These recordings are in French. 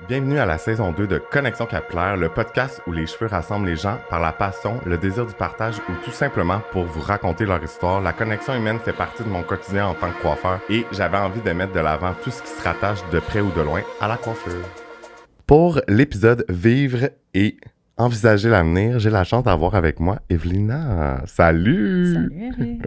Bienvenue à la saison 2 de Connexion Capillaire, le podcast où les cheveux rassemblent les gens par la passion, le désir du partage ou tout simplement pour vous raconter leur histoire. La connexion humaine fait partie de mon quotidien en tant que coiffeur et j'avais envie de mettre de l'avant tout ce qui se rattache de près ou de loin à la coiffure. Pour l'épisode Vivre et envisager l'avenir, j'ai la chance d'avoir avec moi Evelina. Salut! Salut Eric!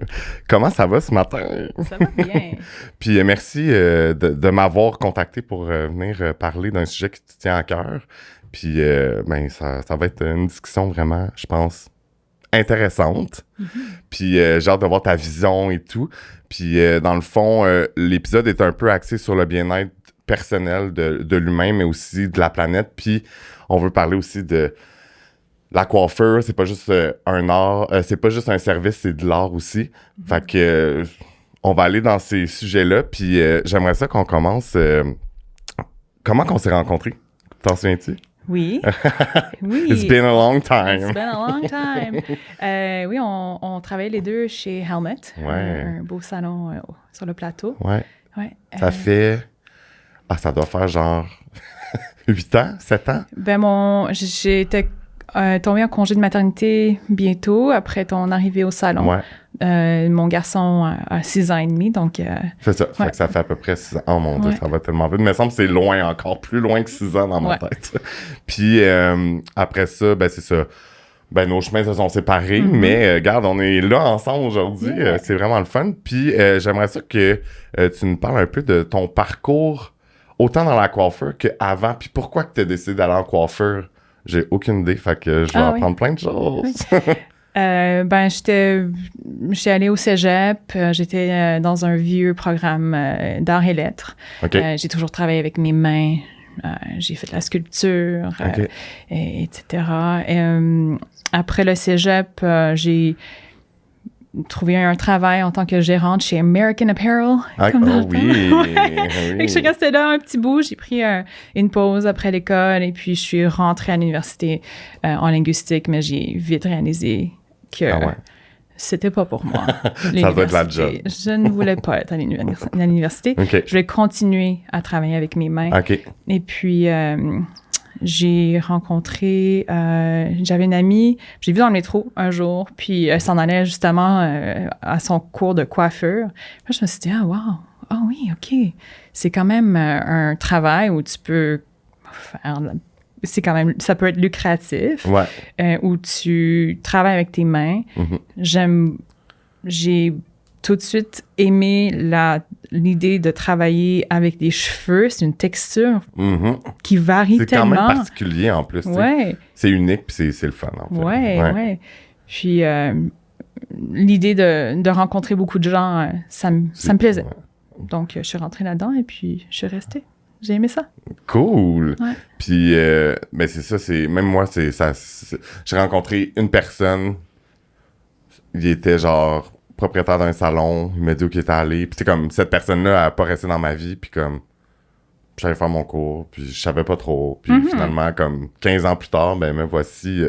Comment ça va ce matin? Ça va bien. Puis merci de m'avoir contacté pour venir parler d'un sujet qui te tient à cœur. Puis ça va être une discussion vraiment, je pense, intéressante. Mm-hmm. Puis j'ai hâte de voir ta vision et tout. Puis dans le fond, l'épisode est un peu axé sur le bien-être personnel de l'humain, mais aussi de la planète. Puis on veut parler aussi de la coiffure, c'est pas juste un art, c'est pas juste un service, c'est de l'art aussi. Mm-hmm. Fait que on va aller dans ces sujets-là, puis j'aimerais ça qu'on commence. Comment qu'on s'est rencontrés? T'en souviens-tu? Oui. Oui. It's been a long time. It's been a long time. Oui, on travaillait les deux chez Helmet, un beau salon sur le plateau. Ouais. Ça fait... Ah, ça doit faire genre 8 ans, 7 ans? Ben, j'étais tombée en congé de maternité bientôt, après ton arrivée au salon. Ouais. Mon garçon a 6 ans et demi, donc... C'est ça, fait que ça fait à peu près 6 ans. Oh mon Dieu, ça va tellement vite. Mais il me semble que c'est loin, encore plus loin que 6 ans dans ma tête. Puis après ça, ben c'est ça. Ben nos chemins se sont séparés, mais regarde, on est là ensemble aujourd'hui. Yeah. C'est vraiment le fun. Puis j'aimerais ça que tu nous parles un peu de ton parcours, autant dans la coiffure qu'avant. Puis pourquoi que tu as décidé d'aller en coiffure? J'ai aucune idée, fait que je vais apprendre plein de choses. Oui. J'étais allée au cégep, j'étais dans un vieux programme d'art et lettres. Okay. J'ai toujours travaillé avec mes mains, j'ai fait de la sculpture, etc. Après le cégep, j'ai trouvé un travail en tant que gérante chez American Apparel. Oui. Et je suis restée là un petit bout. J'ai pris une pause après l'école et puis je suis rentrée à l'université en linguistique, mais j'ai vite réalisé que c'était pas pour moi. Ça doit être la job. Je ne voulais pas être à l'université. Okay. Je voulais continuer à travailler avec mes mains. Okay. Et puis... j'ai rencontré, j'avais une amie, j'ai vu dans le métro un jour, puis elle s'en allait justement à son cours de coiffure. Puis je me suis dit, oui, OK. C'est quand même un travail où tu peux faire, ça peut être lucratif, où tu travailles avec tes mains. Mm-hmm. J'ai tout de suite aimé l'idée de travailler avec des cheveux. C'est une texture qui varie tellement. C'est quand même particulier en plus. Ouais. C'est unique puis c'est le fun en fait. Ouais. Puis l'idée de rencontrer beaucoup de gens, ça me plaisait. Ouais. Donc je suis rentrée là-dedans et puis je suis restée. J'ai aimé ça. Cool. Ouais. Puis c'est ça, même moi j'ai rencontré une personne. Il était genre propriétaire d'un salon, il m'a dit où il était allé, puis c'est comme, cette personne-là, elle n'a pas resté dans ma vie, puis comme, j'allais faire mon cours, puis je savais pas trop, puis finalement, comme 15 ans plus tard, ben me voici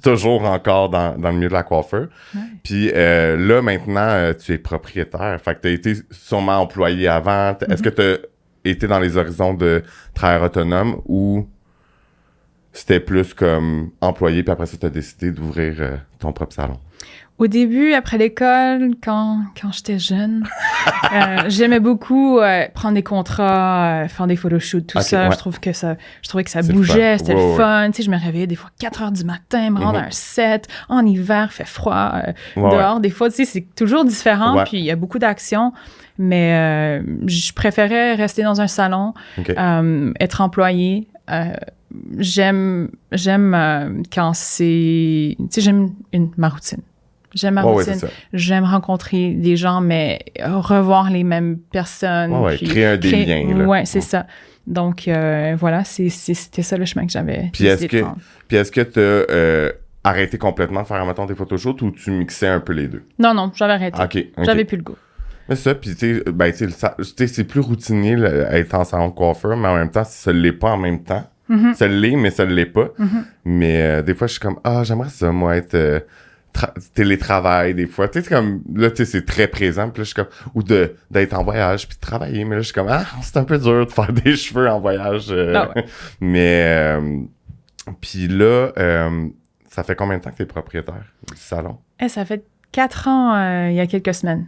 toujours encore dans le milieu de la coiffure. Ouais. Puis là, maintenant, tu es propriétaire, fait que tu as été sûrement employé avant. Est-ce que tu as été dans les horizons de travail autonome, ou c'était plus comme employé, puis après ça, tu as décidé d'ouvrir ton propre salon? Au début, après l'école, quand j'étais jeune, j'aimais beaucoup prendre des contrats, faire des photoshoots, tout ça. Ouais. Je trouvais que ça bougeait, c'était le fun. Tu sais, je me réveillais des fois 4 heures du matin, me rendre à un set. En hiver, il fait froid dehors. Des fois, tu sais, c'est toujours différent, puis il y a beaucoup d'action. Mais je préférais rester dans un salon, être employée. J'aime quand c'est... Tu sais, j'aime ma routine. J'aime ma routine. J'aime rencontrer des gens, mais revoir les mêmes personnes. Puis créer des liens. Là. Oui, c'est ça. Donc, voilà, c'était ça le chemin que j'avais décidé de prendre. Puis est-ce que tu as arrêté complètement de faire, mettons, tes photoshoots ou tu mixais un peu les deux? Non, j'avais arrêté. Okay. J'avais plus le goût. Mais ça, puis tu sais, c'est plus routinier être en salon de coiffeur, mais en même temps, ça ne l'est pas en même temps. Ça l'est, mais ça ne l'est pas. Mais des fois, je suis comme, j'aimerais ça, moi, être... télétravail des fois. Tu sais, comme, là, tu sais, c'est très présent. Puis là, je suis comme, ou d'être en voyage puis de travailler. Mais là, je suis comme, c'est un peu dur de faire des cheveux en voyage. Mais, puis là, ça fait combien de temps que tu es propriétaire du salon? Ça fait 4 ans, il y a quelques semaines.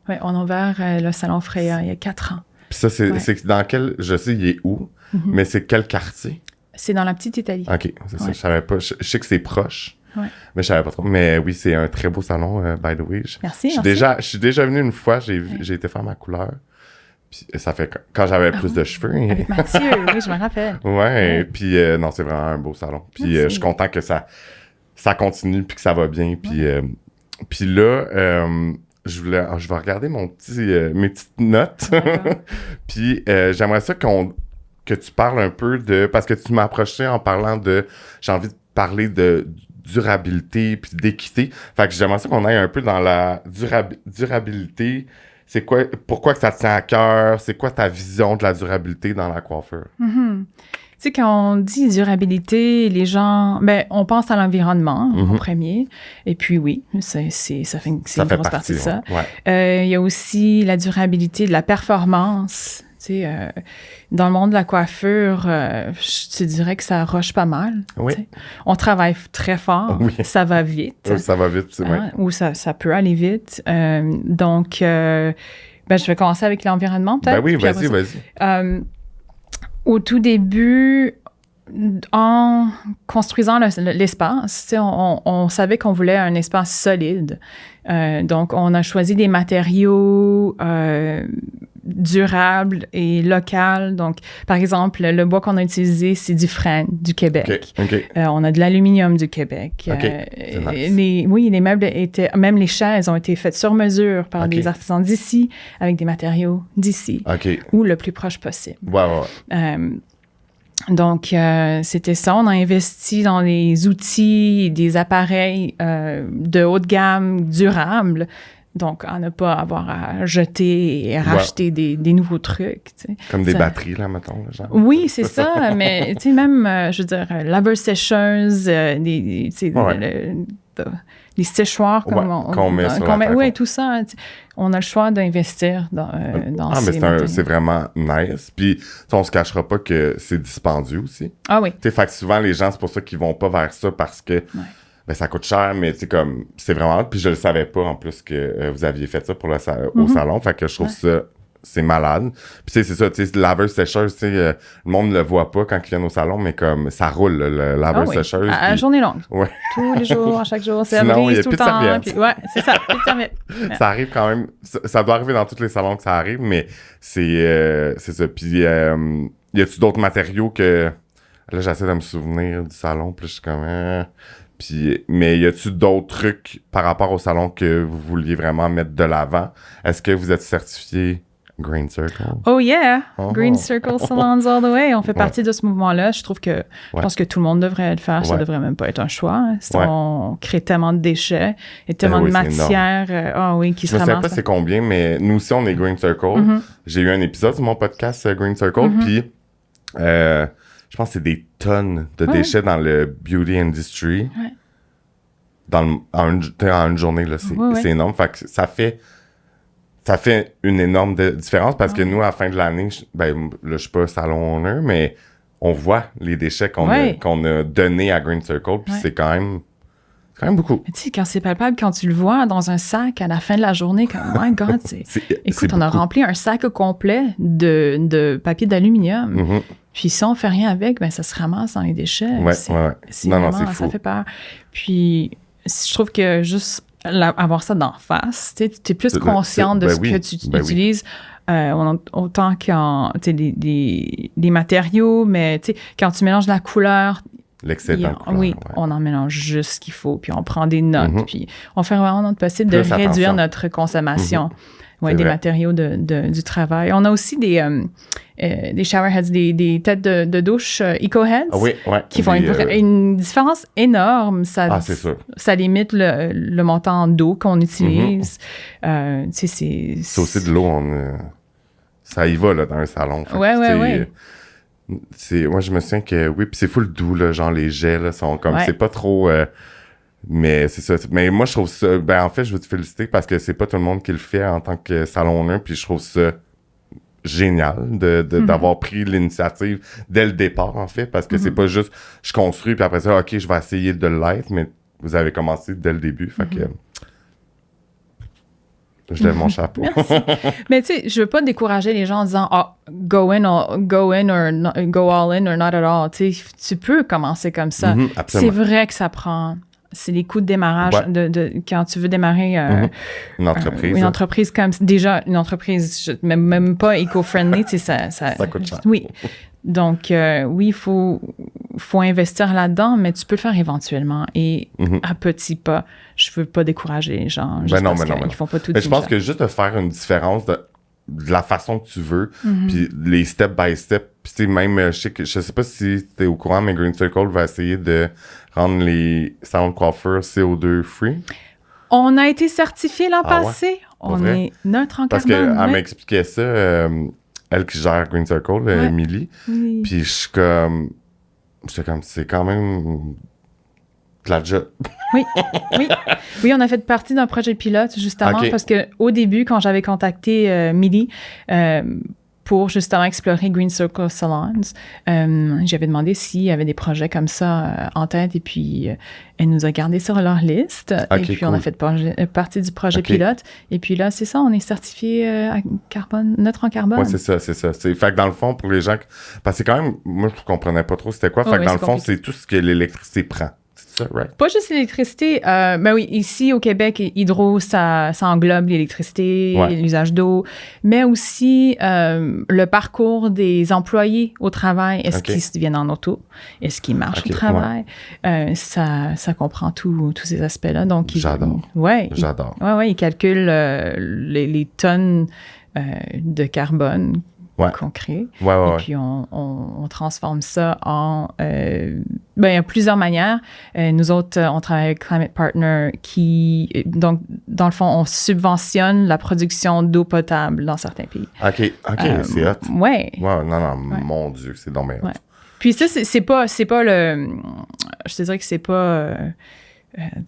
Oui, on a ouvert le salon Freya il y a 4 ans. Puis ça, c'est dans quel... Je sais, il est où, mais c'est quel quartier? C'est dans la petite Italie. OK, c'est ça. Je savais pas. Je sais que c'est proche, mais je savais pas trop. Mais oui, c'est un très beau salon, by the way. Merci. Je suis déjà venu une fois. J'ai été faire ma couleur. Puis ça fait quand j'avais plus de cheveux. Avec Mathieu, oui, je me rappelle. Ouais, puis non, c'est vraiment un beau salon. Puis je suis content que ça continue puis que ça va bien. Puis là... je vais regarder mes petites notes. Puis j'aimerais ça que tu parles un peu parce que tu m'as approché en parlant j'ai envie de parler de durabilité puis d'équité. Fait que j'aimerais ça qu'on aille un peu dans la durabilité. C'est quoi, pourquoi que ça te tient à cœur? C'est quoi ta vision de la durabilité dans la coiffure? Tu sais, quand on dit durabilité, les gens, on pense à l'environnement en premier. Et puis oui, ça fait une grosse partie de ça. Il y a aussi la durabilité de la performance. Tu sais, dans le monde de la coiffure, je te dirais que ça roche pas mal. Oui. On travaille très fort, ça va vite. Ça va vite, c'est vrai. Ou ça peut aller vite. Donc, je vais commencer avec l'environnement, peut-être. Ben oui, vas-y. Au tout début, en construisant l'espace, on savait qu'on voulait un espace solide. Donc, on a choisi des matériaux durables et locaux. Donc, par exemple, le bois qu'on a utilisé, c'est du frêne du Québec. Okay. On a de l'aluminium du Québec. Nice. Les meubles même les chaises ont été faites sur mesure par des artisans d'ici, avec des matériaux d'ici, ou le plus proche possible. Donc, c'était ça. On a investi dans des outils et des appareils de haute gamme durables. Donc, à ne pas avoir à jeter et à racheter des nouveaux trucs. Tu sais. Comme des batteries, là, mettons. Genre. Oui, c'est ça. Mais, tu sais, même, je veux dire, laveuse-sécheuse, les séchoirs qu'on met sur la terre. Oui, tout ça. On a le choix d'investir dans ces mais c'est vraiment nice. Puis, on se cachera pas que c'est dispendieux aussi. Ah oui. Tu sais, fait que souvent, les gens, c'est pour ça qu'ils vont pas vers ça parce que ça coûte cher, mais tu sais, comme, c'est vraiment... Puis je le savais pas, en plus, que vous aviez fait ça pour au salon. Fait que je trouve ça... C'est malade. Puis tu sais, c'est ça, tu sais, laveuse-sécheuse, tu sais, le monde ne le voit pas quand ils viennent au salon, mais comme ça roule, le laveuse-sécheuse. À journée longue. Ouais. Tous les jours, à chaque jour, c'est sinon, brise tout le temps. Puis, c'est ça, plus de serviette. Ça arrive quand même, ça doit arriver dans tous les salons que ça arrive, mais c'est ça. Puis, y a-tu d'autres matériaux que... Là, j'essaie de me souvenir du salon, puis je suis comme... mais y a-tu d'autres trucs par rapport au salon que vous vouliez vraiment mettre de l'avant? Est-ce que vous êtes certifié Green Circle? Oh yeah! Green Circle Salons all the way. On fait partie de ce mouvement-là. Je trouve que je pense que tout le monde devrait le faire. Ça devrait même pas être un choix. On crée tellement de déchets et tellement de matière qui se ramassent. Je ne sais pas c'est combien, mais nous aussi, on est Green Circle. J'ai eu un épisode sur mon podcast Green Circle, puis je pense que c'est des tonnes de déchets dans le beauty industry. En une journée, là, c'est énorme. Fait que ça fait une énorme différence parce que nous, à la fin de l'année, là, je suis pas salon owner, mais on voit les déchets qu'on a donnés à Green Circle, puis c'est quand même beaucoup. Mais tu sais, quand c'est palpable, quand tu le vois dans un sac à la fin de la journée, comme, my God, écoute, on a rempli un sac au complet de papier d'aluminium. Puis si on fait rien avec, ça se ramasse dans les déchets. C'est fou. Ça fait peur. Puis je trouve que juste avoir ça d'en face, tu es plus consciente de ce que tu utilises. Autant qu'en les matériaux, mais quand tu mélanges la couleur, l'excédent. On en mélange juste ce qu'il faut, puis on prend des notes, puis on fait vraiment notre possible de réduire notre consommation des matériaux du travail. On a aussi des showerheads, des têtes de douche EcoHeads qui font une différence énorme. C'est sûr. Ça limite le montant d'eau qu'on utilise. C'est aussi de l'eau, ça y va là, dans un salon. Moi, je me souviens que, puis c'est full doux, là, genre les jets, là, sont comme, c'est pas trop... Mais c'est ça. Mais moi, je trouve ça... Ben, en fait, je veux te féliciter parce que c'est pas tout le monde qui le fait en tant que salonneur, puis je trouve ça génial d'avoir pris l'initiative dès le départ, en fait, parce que c'est pas juste je construis, puis après ça, OK, je vais essayer de l'être, mais vous avez commencé dès le début, fait que... Je lève mon chapeau. Merci. Mais tu sais, je veux pas décourager les gens en disant go in or go all in or not at all. Tu sais, tu peux commencer comme ça. C'est vrai que ça prend. C'est les coûts de démarrage quand tu veux démarrer une entreprise. Une entreprise comme déjà une entreprise même pas éco-friendly, tu sais, ça coûte cher. Oui. Donc oui, il faut investir là-dedans, mais tu peux le faire éventuellement et à petits pas. Je veux pas décourager les gens juste parce qu'ils font pas tout. Mais je pense que juste de faire une différence de la façon que tu veux, puis les step by step, puis même, je sais pas si t'es au courant, mais Green Circle va essayer de rendre les salons de coiffure CO2 free. On a été certifié l'an passé. Ouais? On est neutre en Parce carbone. Parce qu'elle m'expliquait ça, elle qui gère Green Circle, Emily. Oui. Puis c'est comme, c'est quand même de la job. Oui, on a fait partie d'un projet pilote, justement, parce qu'au début, quand j'avais contacté Millie pour justement explorer Green Circle Salons, j'avais demandé s'il y avait des projets comme ça en tête, et puis elle nous a gardé sur leur liste, et puis on a fait partie du projet pilote, et puis là, c'est ça, on est certifié neutre en carbone. Oui, c'est ça. Fait que dans le fond, pour les gens... Parce que c'est quand même... Moi, je comprenais pas trop c'était quoi. Fait que dans le fond, c'est tout ce que l'électricité prend. Ça, right? Pas juste l'électricité. Ben oui, ici au Québec, Hydro, ça englobe l'électricité, l'usage d'eau, mais aussi le parcours des employés au travail. Est-ce qu'ils viennent en auto? Est-ce qu'ils marchent au travail? Ça comprend tous ces aspects-là. Donc, J'adore. J'adore. Ils calculent les tonnes de carbone qu'on crée. Et puis, on transforme ça en... il y a plusieurs manières. Nous autres, on travaille avec Climate Partner qui... Donc, dans le fond, on subventionne la production d'eau potable dans certains pays. OK, c'est hot. Ouais. Wow, non, mon Dieu, c'est donc bien hot. Puis ça, c'est pas le... Je te dirais que c'est pas...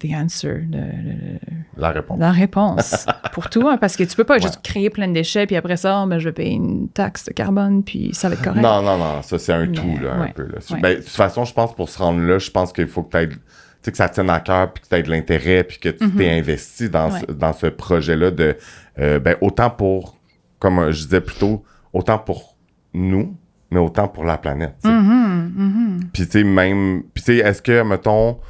the answer, la réponse. La réponse pour tout, hein, parce que tu peux pas juste créer plein de déchets, puis après ça, je vais payer une taxe de carbone, puis ça va être correct. Non, ça c'est un tout, là, un peu. Là. Ben, de toute façon, je pense pour se rendre là, je pense qu'il faut que tu aies, tu sais, que ça tienne à cœur, puis que tu aies de l'intérêt, puis que tu t'es investi dans ce projet-là de, autant pour, comme je disais plus tôt, autant pour nous, mais autant pour la planète. Puis tu sais, est-ce que, mettons,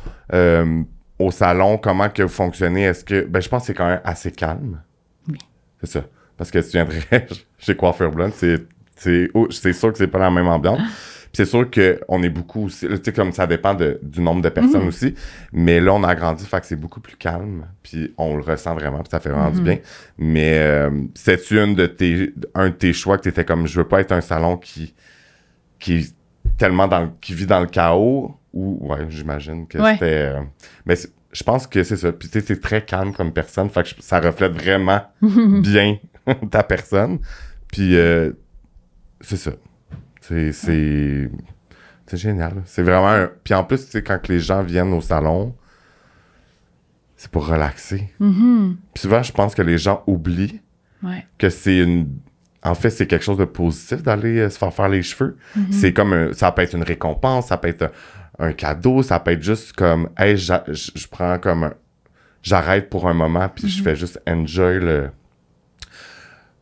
au salon, comment que vous fonctionnez? Est-ce que... je pense que c'est quand même assez calme. Oui. C'est ça. Parce que tu viendrais chez Coiffure Blonde, c'est sûr que c'est pas la même ambiance. Puis c'est sûr qu'on est beaucoup aussi... Tu sais, comme ça dépend du nombre de personnes aussi. Mais là, on a grandi, fait que c'est beaucoup plus calme. Puis on le ressent vraiment, puis ça fait vraiment du bien. Mais c'est-tu un de tes choix que t'étais comme, je veux pas être un salon qui est tellement qui vit dans le chaos? Ou, j'imagine que c'était... mais je pense que c'est ça. Puis tu sais, c'est très calme comme personne. Fait que ça reflète vraiment bien ta personne. Puis c'est ça. C'est génial. C'est vraiment... Puis en plus, tu sais, quand les gens viennent au salon, c'est pour relaxer. Puis souvent, je pense que les gens oublient que c'est en fait, c'est quelque chose de positif d'aller se faire les cheveux. C'est comme... ça peut être une récompense, ça peut être... un cadeau, ça peut être juste comme, hey, je prends comme j'arrête pour un moment, puis je fais juste enjoy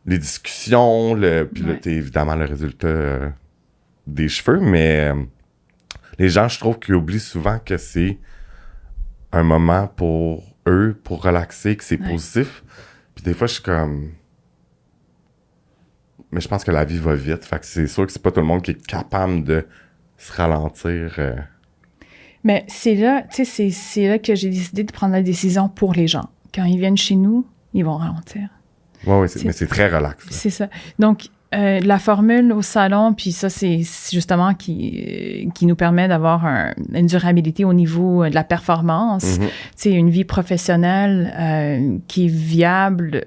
les discussions, puis là, évidemment, le résultat des cheveux, mais les gens, je trouve qu'ils oublient souvent que c'est un moment pour eux, pour relaxer, que c'est positif. Puis des fois, je suis comme... Mais je pense que la vie va vite, fait que c'est sûr que c'est pas tout le monde qui est capable de se ralentir... Mais c'est là, tu sais, c'est là que j'ai décidé de prendre la décision pour les gens. Quand ils viennent chez nous, ils vont ralentir. Oui, mais c'est très relax. Là. C'est ça. Donc, la formule au salon, puis ça, c'est justement qui nous permet d'avoir une durabilité au niveau de la performance. Tu sais, une vie professionnelle qui est viable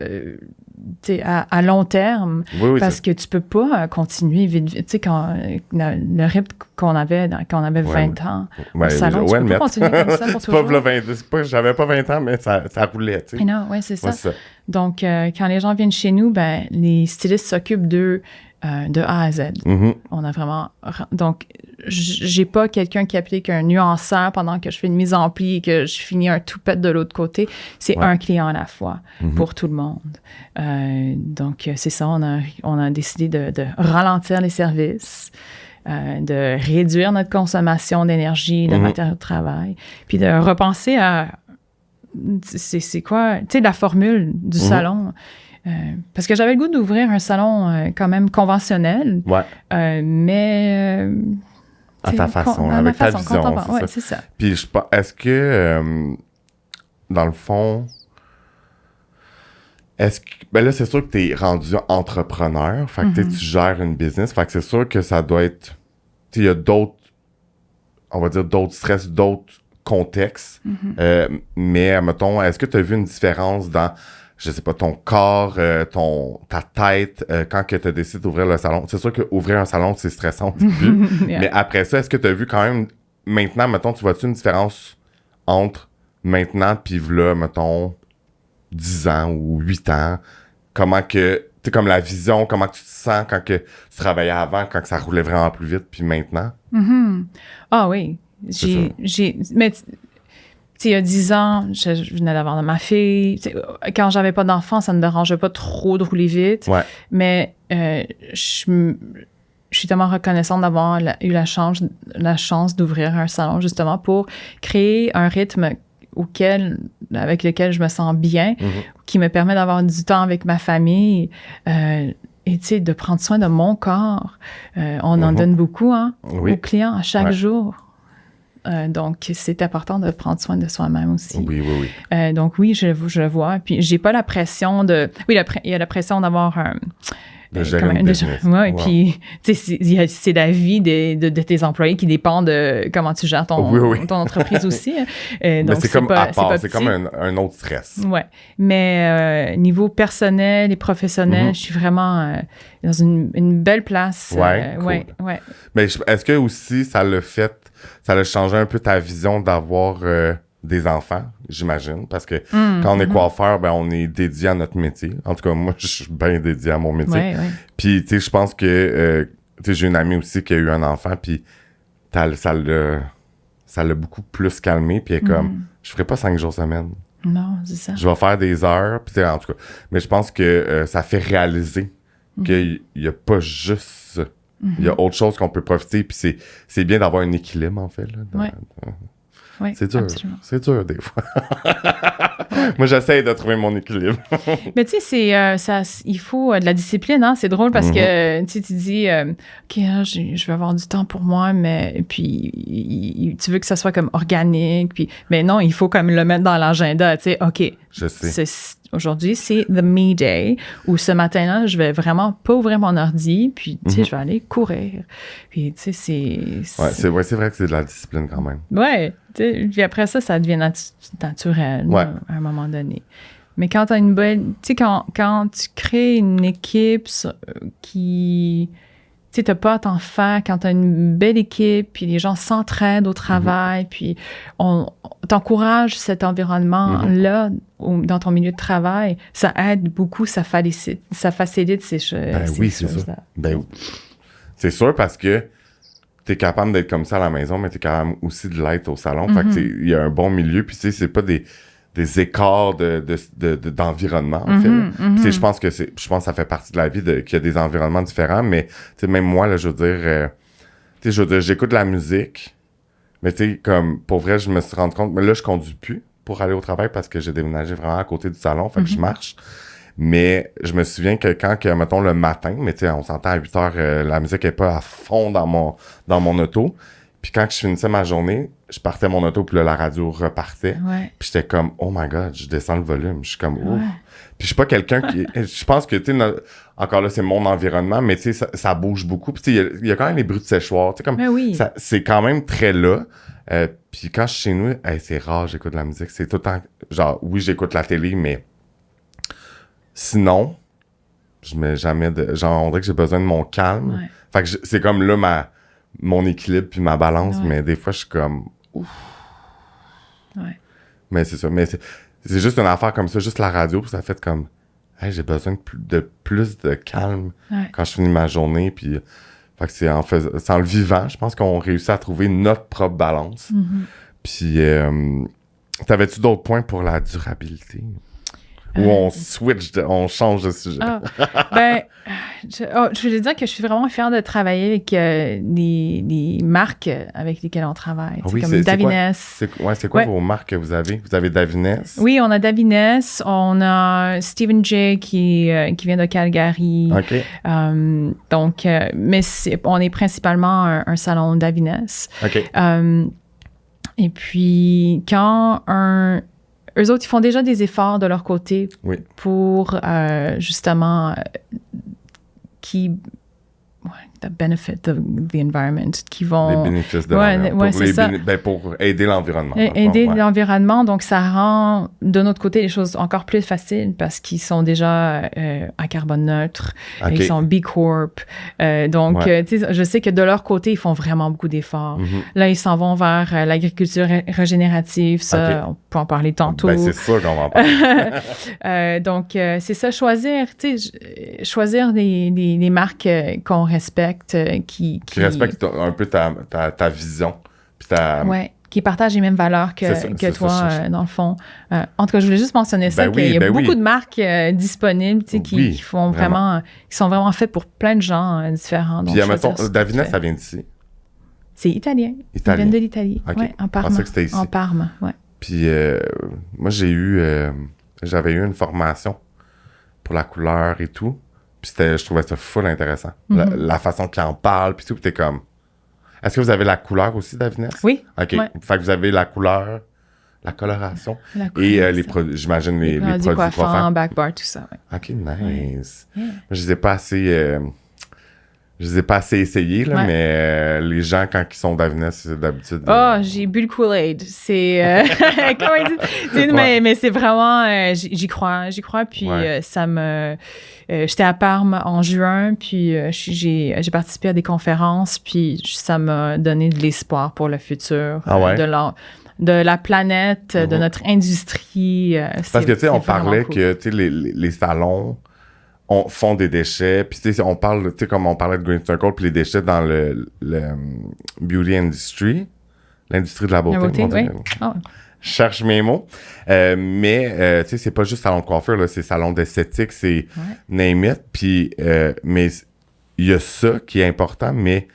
à long terme, oui, parce que tu peux pas continuer vite. Tu sais, quand le rythme qu'on avait quand on avait 20 ans au salon, tu peux pas continuer comme ça pour toujours. J'avais pas 20 ans, mais ça roulait, tu sais. Non, oui, c'est ça. Donc, quand les gens viennent chez nous, ben les stylistes s'occupent d'eux de A à Z. Mm-hmm. On a vraiment... Donc, j'ai pas quelqu'un qui applique un nuanceur pendant que je fais une mise en pli et que je finis un toupette de l'autre côté. C'est un client à la fois pour tout le monde. Donc, c'est ça. On a décidé de ralentir les services, de réduire notre consommation d'énergie, de matériaux de travail, puis de repenser à... C'est quoi? Tu sais, la formule du salon... parce que j'avais le goût d'ouvrir un salon quand même conventionnel, mais... à ta façon, avec ta vision, c'est ça. Puis, est-ce que, dans le fond, ben là, c'est sûr que tu es rendu entrepreneur, fait que tu gères une business, fait que c'est sûr que ça doit être... Tu sais, il y a d'autres, on va dire, d'autres stress, d'autres contextes, mais, mettons, est-ce que tu as vu une différence dans... je sais pas, ton corps, ta tête, quand que tu as décidé d'ouvrir le salon. C'est sûr qu'ouvrir un salon, c'est stressant au début. Mais après ça, est-ce que tu as vu quand même, maintenant, mettons, tu vois-tu une différence entre maintenant puis là, mettons, 10 ans ou 8 ans? Comment que, tu sais, comme la vision, comment que tu te sens quand que tu travaillais avant, quand que ça roulait vraiment plus vite, puis maintenant? Ah oui. Mais... il y a 10 ans, je venais d'avoir ma fille. Quand j'avais pas d'enfant, ça ne me dérangeait pas trop de rouler vite. Mais je suis tellement reconnaissante d'avoir eu la chance d'ouvrir un salon, justement, pour créer un rythme avec lequel je me sens bien, qui me permet d'avoir du temps avec ma famille et, tu sais, de prendre soin de mon corps. On en donne beaucoup aux clients à chaque jour. Donc, c'est important de prendre soin de soi-même aussi. Oui. Donc, oui, je le vois. Puis, j'ai pas la pression de... Oui, il y a la pression d'avoir un... Puis, tu sais, c'est la vie de tes employés qui dépend de comment tu gères ton entreprise aussi. Donc, c'est comme à part, c'est comme un autre stress. Oui. Mais niveau personnel et professionnel, je suis vraiment dans une belle place. Cool. Mais est-ce que aussi, ça a changé un peu ta vision d'avoir des enfants, j'imagine, parce que quand on est coiffeur, ben on est dédié à notre métier. En tout cas, moi, je suis bien dédié à mon métier. Puis, tu sais, je pense que, tu sais, j'ai une amie aussi qui a eu un enfant, puis ça l'a beaucoup plus calmé, puis elle est comme, je ferai pas 5 jours semaine. Non, c'est ça. Je vais faire des heures, puis en tout cas, mais je pense que ça fait réaliser qu'il y a pas juste... Il y a autre chose qu'on peut profiter, puis c'est bien d'avoir un équilibre, en fait. Là, c'est dur. Absolument. C'est dur, des fois. Moi, j'essaie de trouver mon équilibre. Mais tu sais, il faut de la discipline, hein? C'est drôle parce que tu dis, OK, je vais avoir du temps pour moi, mais puis tu veux que ça soit comme organique, puis mais non, il faut comme le mettre dans l'agenda, tu sais, OK. Je sais. Aujourd'hui, c'est the me day, où ce matin-là, je vais vraiment pas ouvrir mon ordi, puis, tu sais, je vais aller courir. Puis, tu sais, c'est vrai que c'est de la discipline quand même. Ouais. Puis après ça devient naturel à un moment donné. Mais quand tu as une bonne... Tu sais, quand tu crées une équipe qui... Tu sais, t'as pas à t'en faire, quand t'as une belle équipe, puis les gens s'entraident au travail, puis on t'encourage cet environnement-là dans ton milieu de travail, ça aide beaucoup, ça facilite ces choses-là. Oui, c'est ça. C'est sûr parce que t'es capable d'être comme ça à la maison, mais t'es capable aussi de l'être au salon. Fait que il y a un bon milieu, puis tu sais, c'est pas des écarts d'environnement, en fait. Tu sais, je pense que ça fait partie de la vie qu'il y a des environnements différents, mais tu sais, même moi, là, je veux dire, j'écoute de la musique, mais tu sais, comme, pour vrai, je me suis rendu compte, mais là, je conduis plus pour aller au travail parce que j'ai déménagé vraiment à côté du salon, fait que je marche. Mais je me souviens que mettons, le matin, mais tu sais, on s'entend à 8 heures, la musique est pas à fond dans mon auto. Puis quand je finissais ma journée, je partais mon auto, puis là, la radio repartait. Puis j'étais comme, oh my God, je descends le volume. Je suis comme, ouf. Puis je suis pas quelqu'un qui... Je pense que, tu sais, encore là, c'est mon environnement, mais tu sais, ça bouge beaucoup. Puis tu sais, il y a quand même les bruits de séchoir. Tu sais, comme, c'est quand même très là. Puis quand je suis chez nous, c'est rare, j'écoute de la musique. C'est tout le temps... Genre, oui, j'écoute la télé, mais sinon, je mets jamais de... Genre, on dirait que j'ai besoin de mon calme. Ouais. Fait que c'est comme là mon équilibre puis ma balance, Ouais. mais des fois, je suis comme... Ouf. Ouais. Mais c'est ça. Mais c'est juste une affaire comme ça, juste la radio, puis ça fait comme... Hey, j'ai besoin de plus de calme quand je finis ma journée, puis... Fait que c'est en le vivant, je pense qu'on réussit à trouver notre propre balance. Puis, t'avais-tu d'autres points pour la durabilité? Ou on change de sujet? Je voulais dire que je suis vraiment fière de travailler avec des marques avec lesquelles on travaille. Oui, comme Davines. C'est quoi vos marques que vous avez? Vous avez Davines? Oui, on a Davines. On a Stephen J. qui vient de Calgary. OK. Donc, mais on est principalement un salon Davines. OK. Et puis, eux autres, ils font déjà des efforts de leur côté pour, justement, the benefit of the environment, qui vont... Les bénéfices de l'environnement. Pour aider l'environnement. Aider l'environnement, donc ça rend, de notre côté, les choses encore plus faciles parce qu'ils sont déjà à carbone neutre, ils sont B Corp. Donc, tu sais, je sais que de leur côté, ils font vraiment beaucoup d'efforts. Là, ils s'en vont vers l'agriculture régénérative, ça, on peut en parler tantôt. Ben, c'est sûr qu'on va en parler. Donc, c'est ça, choisir des marques qu'on respecte, qui respectent un peu ta vision. Qui partagent les mêmes valeurs que toi, dans le fond. En tout cas, je voulais juste mentionner ça, qu'il y a beaucoup de marques disponibles qui font vraiment, qui sont vraiment faites pour plein de gens différents. Puis, mettons, Davines, ça vient d'ici? C'est italien. Ils viennent de l'Italie. Okay. En Parme. Je pensais que c'était ici. En Parme, Puis, moi, j'avais eu une formation pour la couleur et tout. Puis je trouvais ça full intéressant. La façon qu'ils en parlent, puis tout, puis t'es comme... Est-ce que vous avez la couleur aussi, Davines? Oui. OK. Fait que vous avez la couleur, la coloration, et j'imagine les produits coiffants. Backbar, tout ça, OK, nice. Moi, je les ai pas assez essayés, là, mais les gens, quand ils sont Davines, c'est d'habitude... j'ai bu le Kool-Aid. C'est... comment ils disent? Mais c'est vraiment... j'y crois, puis ça me... j'étais à Parme en juin, puis j'ai participé à des conférences, puis ça m'a donné de l'espoir pour le futur de la planète, de notre industrie. Parce que, tu sais, on parlait que, tu sais, les salons... font des déchets, puis tu sais, on parle, tu sais, comme on parlait de Green Circle, puis les déchets dans le beauty industry, l'industrie de la beauté. Je cherche mes mots. Mais, tu sais, c'est pas juste salon de coiffure, là, c'est salon d'esthétique, c'est name it, puis, mais il y a ça qui est important, mais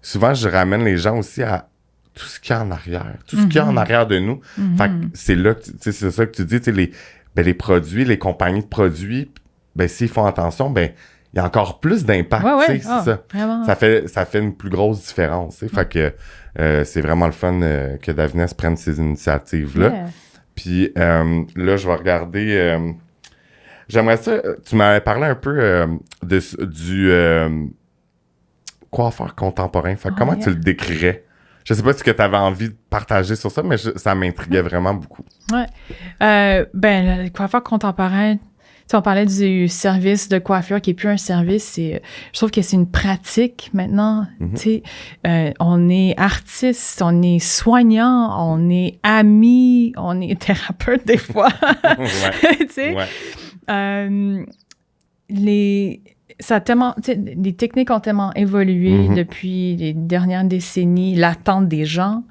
souvent, je ramène les gens aussi à tout ce qu'il y a en arrière, tout ce qu'il y a en arrière de nous. Fait que c'est là, tu sais, c'est ça que tu dis, tu sais, les produits, les compagnies de produits, ben s'ils font attention, ben il y a encore plus d'impact, tu sais, c'est ça. Vraiment. Ça fait une plus grosse différence, tu sais. Fait que c'est vraiment le fun que Davines prenne ces initiatives-là. Puis là, je vais regarder... j'aimerais ça... Tu m'avais parlé un peu du coiffeur contemporain. Fait que comment tu le décrirais? Je sais pas ce que tu avais envie de partager sur ça, mais ça m'intriguait vraiment beaucoup. Le coiffeur contemporain... on parlait du service de coiffure qui est plus un service, je trouve que c'est une pratique maintenant. On est artiste, on est soignant, on est ami, on est thérapeute des fois. Les techniques ont tellement évolué depuis les dernières décennies. L'attente des gens,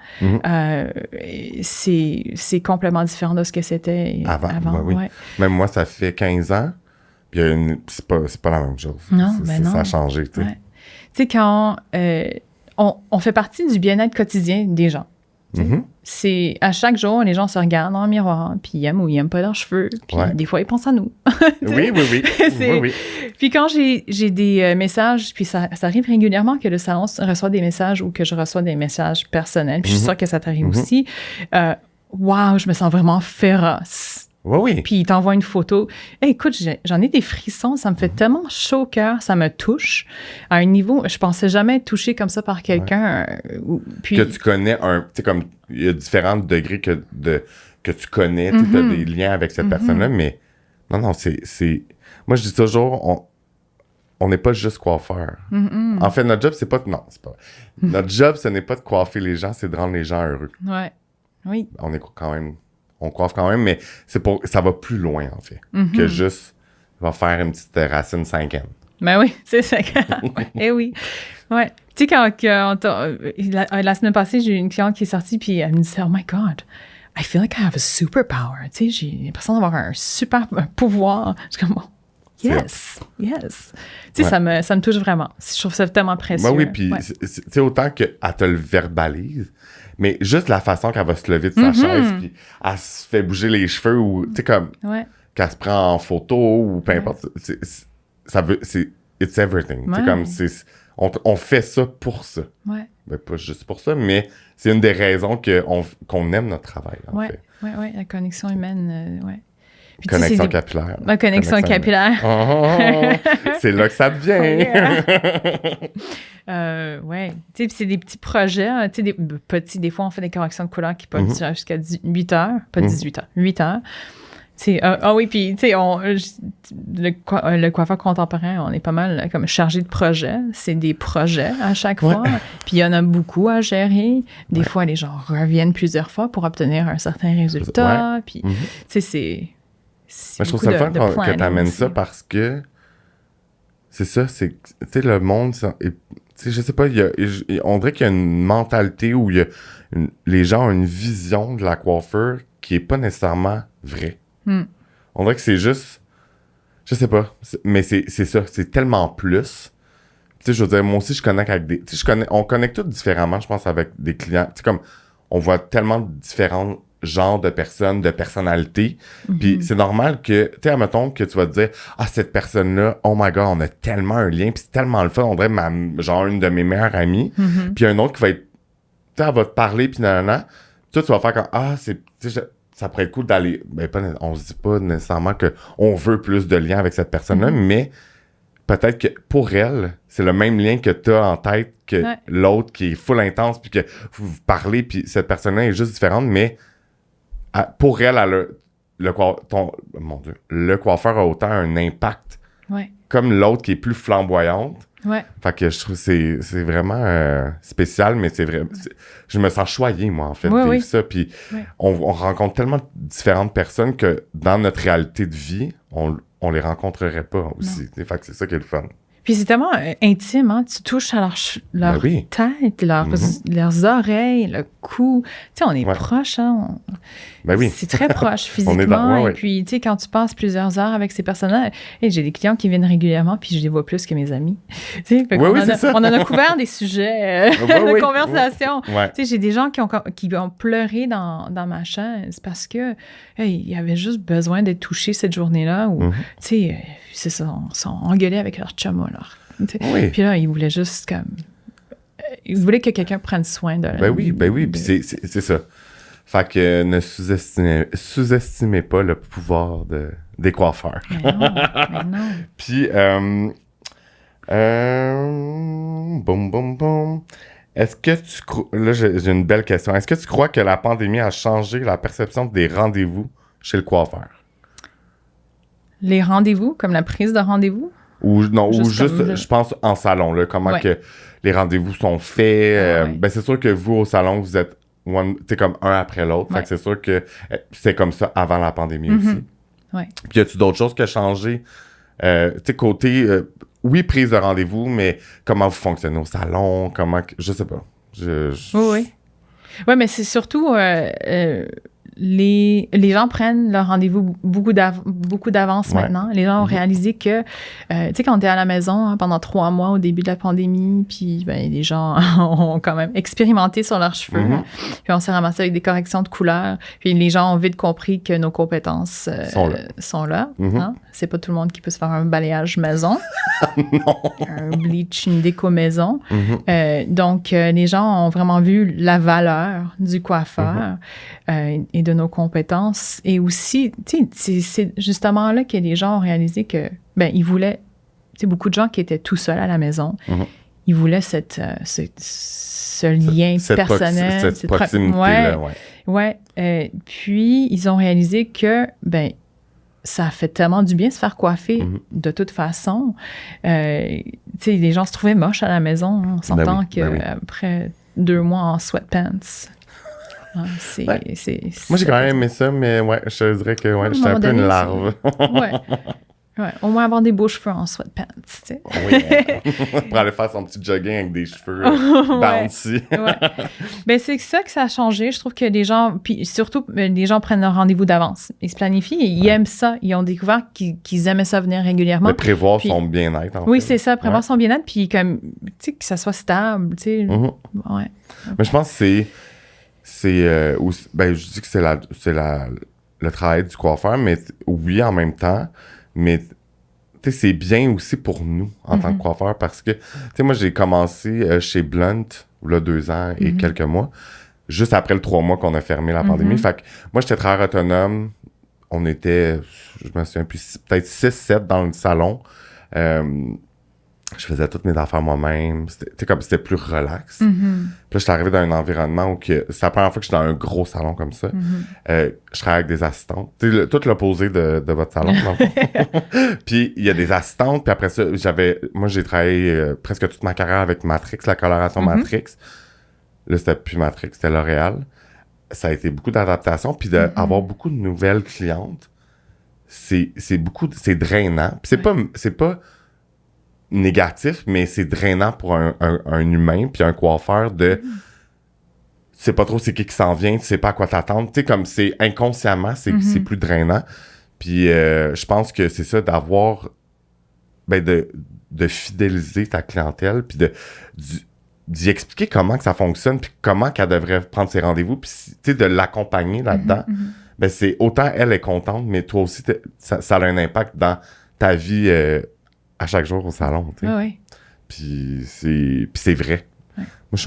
c'est complètement différent de ce que c'était avant. Même moi, ça fait 15 ans. Puis c'est pas la même chose. Non. Ça a changé. Tu sais, quand on fait partie du bien-être quotidien des gens. C'est à chaque jour, les gens se regardent dans le miroir, puis ils aiment ou ils n'aiment pas leurs cheveux, puis des fois, ils pensent à nous. Oui. Puis quand j'ai des messages, puis ça arrive régulièrement que le salon reçoit des messages ou que je reçois des messages personnels, puis je suis sûre que ça t'arrive aussi. Wow, je me sens vraiment féroce. Puis il t'envoie une photo. Écoute, j'en ai des frissons, ça me fait tellement chaud au cœur, ça me touche à un niveau, je pensais jamais être touchée comme ça par quelqu'un. Puis... Que tu connais tu sais, comme il y a différents degrés que tu connais, tu as des liens avec cette personne-là, mais non, c'est... Moi, je dis toujours, on n'est pas juste coiffeur. Mm-mm. En fait, notre job, c'est pas... Non, c'est pas... Notre job, ce n'est pas de coiffer les gens, c'est de rendre les gens heureux. Ouais. Oui. On est quand même... On coiffe quand même, mais ça va plus loin, en fait, que juste... On va faire une petite racine 5e. Ben oui, c'est ça. Eh oui. Ouais. Tu sais, quand la semaine passée, j'ai eu une cliente qui est sortie, puis elle me disait, « Oh my God, I feel like I have a superpower. » Tu sais, j'ai l'impression d'avoir un super pouvoir. Je suis comme, oh, yes. Tu sais, ça me touche vraiment. Je trouve ça tellement précieux. Ben oui, puis tu sais, autant qu'elle te le verbalise, mais juste la façon qu'elle va se lever de sa chaise, puis elle se fait bouger les cheveux, ou tu sais, comme... qu'elle se prend en photo ou peu importe, it's everything. C'est comme, on fait ça pour ça. Ouais. Ben, pas juste pour ça, mais c'est une des raisons qu'on aime notre travail, en fait. Ouais, la connexion humaine, Puis, connexion capillaire. Ma connexion capillaire. C'est là que ça devient. Ouais. Tu sais, c'est des petits projets. Hein, tu sais, des fois, on fait des corrections de couleurs qui peuvent durer jusqu'à 8 heures. Pas 18 heures, 8 heures. Oui, puis, tu sais, le coiffeur contemporain, on est pas mal comme chargé de projets. C'est des projets à chaque fois. Puis, il y en a beaucoup à gérer. Des fois, les gens reviennent plusieurs fois pour obtenir un certain résultat. Puis, tu sais, c'est je trouve ça le fun que tu amènes ça parce que c'est ça, tu sais, le monde, tu sais, je sais pas, on dirait qu'il y a une mentalité où les gens ont une vision de la coiffure qui est pas nécessairement vraie. On dirait que c'est juste... Je sais pas. Mais c'est ça. C'est tellement plus. Tu sais, je veux dire, moi aussi, je connecte avec des... Tu sais, on connecte tous différemment, je pense, avec des clients. Tu sais, comme... On voit tellement différents genres de personnes, de personnalités. Puis c'est normal que... Tu sais, admettons que tu vas te dire, « Ah, cette personne-là, oh my God, on a tellement un lien. Puis c'est tellement le fun. On dirait genre une de mes meilleures amies. Puis un autre qui va être... Tu sais, elle va te parler, puis nanana. Toi, tu vas faire comme, « Ah, c'est... » Ça pourrait être cool d'aller... Ben, on se dit pas nécessairement qu'on veut plus de liens avec cette personne-là, mais peut-être que pour elle, c'est le même lien que tu as en tête que l'autre qui est full intense, puis que vous parlez, puis cette personne-là est juste différente, mais pour elle, le coiffeur a autant un impact comme l'autre qui est plus flamboyante. Fait que je trouve que c'est vraiment spécial, mais c'est vrai. Je me sens choyé, moi, en fait, de vivre ça. Puis on rencontre tellement différentes personnes que dans notre réalité de vie, on les rencontrerait pas aussi. Fait que c'est ça qui est le fun. Puis c'est tellement intime, hein? Tu touches à leur tête, leurs oreilles, le cou. Tu sais, on est proche, hein? C'est très proche physiquement. Et puis, tu sais, quand tu passes plusieurs heures avec ces personnes-là, j'ai des clients qui viennent régulièrement, puis je les vois plus que mes amis. Tu sais, on en a couvert des sujets de conversation. Tu sais, j'ai des gens qui ont pleuré dans ma chaise parce que ils avaient juste besoin d'être touchés cette journée-là. Ou, tu sais, c'est ça, ils sont engueulés avec leur chum. Puis là, ils voulaient juste comme... Ils voulaient que quelqu'un prenne soin de... Ben oui, puis c'est ça. Fait que ne sous-estimez pas le pouvoir des coiffeurs. Mais non. Puis, boum. Est-ce que tu crois... Là, j'ai une belle question. Est-ce que tu crois que la pandémie a changé la perception des rendez-vous chez le coiffeur? Les rendez-vous, comme la prise de rendez-vous? Ou juste je pense, en salon, là, comment que les rendez-vous sont faits. Ben, c'est sûr que vous, au salon, vous êtes comme un après l'autre. Fait que c'est sûr que c'est comme ça avant la pandémie aussi. Puis, y a-tu d'autres choses qui ont changé? Tu sais, côté, oui, prise de rendez-vous, mais comment vous fonctionnez au salon? Je sais pas. Oui, mais c'est surtout... les gens prennent leur rendez-vous beaucoup d'avance maintenant. Les gens ont réalisé que, tu sais, quand t'es à la maison pendant 3 mois au début de la pandémie, puis les gens ont quand même expérimenté sur leurs cheveux. Puis on s'est ramassé avec des corrections de couleurs. Puis les gens ont vite compris que nos compétences sont là. Hein? C'est pas tout le monde qui peut se faire un balayage maison. Un bleach, une déco maison. Donc, les gens ont vraiment vu la valeur du coiffeur et de nos compétences. Et aussi, tu sais, c'est justement là que les gens ont réalisé que, ils voulaient, tu sais, beaucoup de gens qui étaient tout seuls à la maison, ils voulaient ce lien personnel. Cette proximité-là, puis, ils ont réalisé que, ça fait tellement du bien de se faire coiffer de toute façon. Tu sais, les gens se trouvaient moches à la maison. On s'entend qu'après 2 mois en sweatpants, c'est... Moi, j'ai quand même aimé ça, mais je te dirais que j'étais un peu une larve. Au moins avoir des beaux cheveux en sweatpants, tu sais. Pour aller faire son petit jogging avec des cheveux bouncy. Ben, c'est ça que ça a changé. Je trouve que les gens, puis surtout, les gens prennent leur rendez-vous d'avance. Ils se planifient et ils aiment ça. Ils ont découvert qu'ils aimaient ça venir régulièrement. Mais prévoir son bien-être, en fait. Oui, c'est ça, prévoir son bien-être, puis comme, tu sais, que ça soit stable, tu sais. Mais je pense que je dis que c'est le travail du coiffeur, mais oui, en même temps. Mais c'est bien aussi pour nous en tant que coiffeur parce que moi j'ai commencé chez Blunt il y a 2 ans et quelques mois, juste après le 3 mois qu'on a fermé la pandémie. Fait que moi j'étais travailleur autonome, on était, je me souviens plus, peut-être 6-7 dans le salon. Je faisais toutes mes affaires moi-même. C'était plus relax. Puis là, j'étais arrivé dans un environnement où c'est la première fois que j'étais dans un gros salon comme ça. Je travaillais avec des assistantes. Tout l'opposé de votre salon, dans le fond. Puis il y a des assistantes. Puis après ça, moi, j'ai travaillé presque toute ma carrière avec Matrix, la coloration Matrix. Là, c'était plus Matrix, c'était L'Oréal. Ça a été beaucoup d'adaptation. Puis d'avoir beaucoup de nouvelles clientes, c'est drainant. Puis c'est pas négatif, mais c'est drainant pour un humain puis un coiffeur de tu sais pas trop c'est qui s'en vient, tu sais pas à quoi t'attendre, tu sais, comme c'est inconsciemment c'est plus drainant, puis je pense que c'est ça d'avoir de fidéliser ta clientèle puis d'y expliquer comment que ça fonctionne puis comment qu'elle devrait prendre ses rendez-vous puis tu sais de l'accompagner là-dedans. Ben c'est autant elle est contente, mais toi aussi ça a un impact dans ta vie à chaque jour au salon, tu sais. Puis c'est vrai.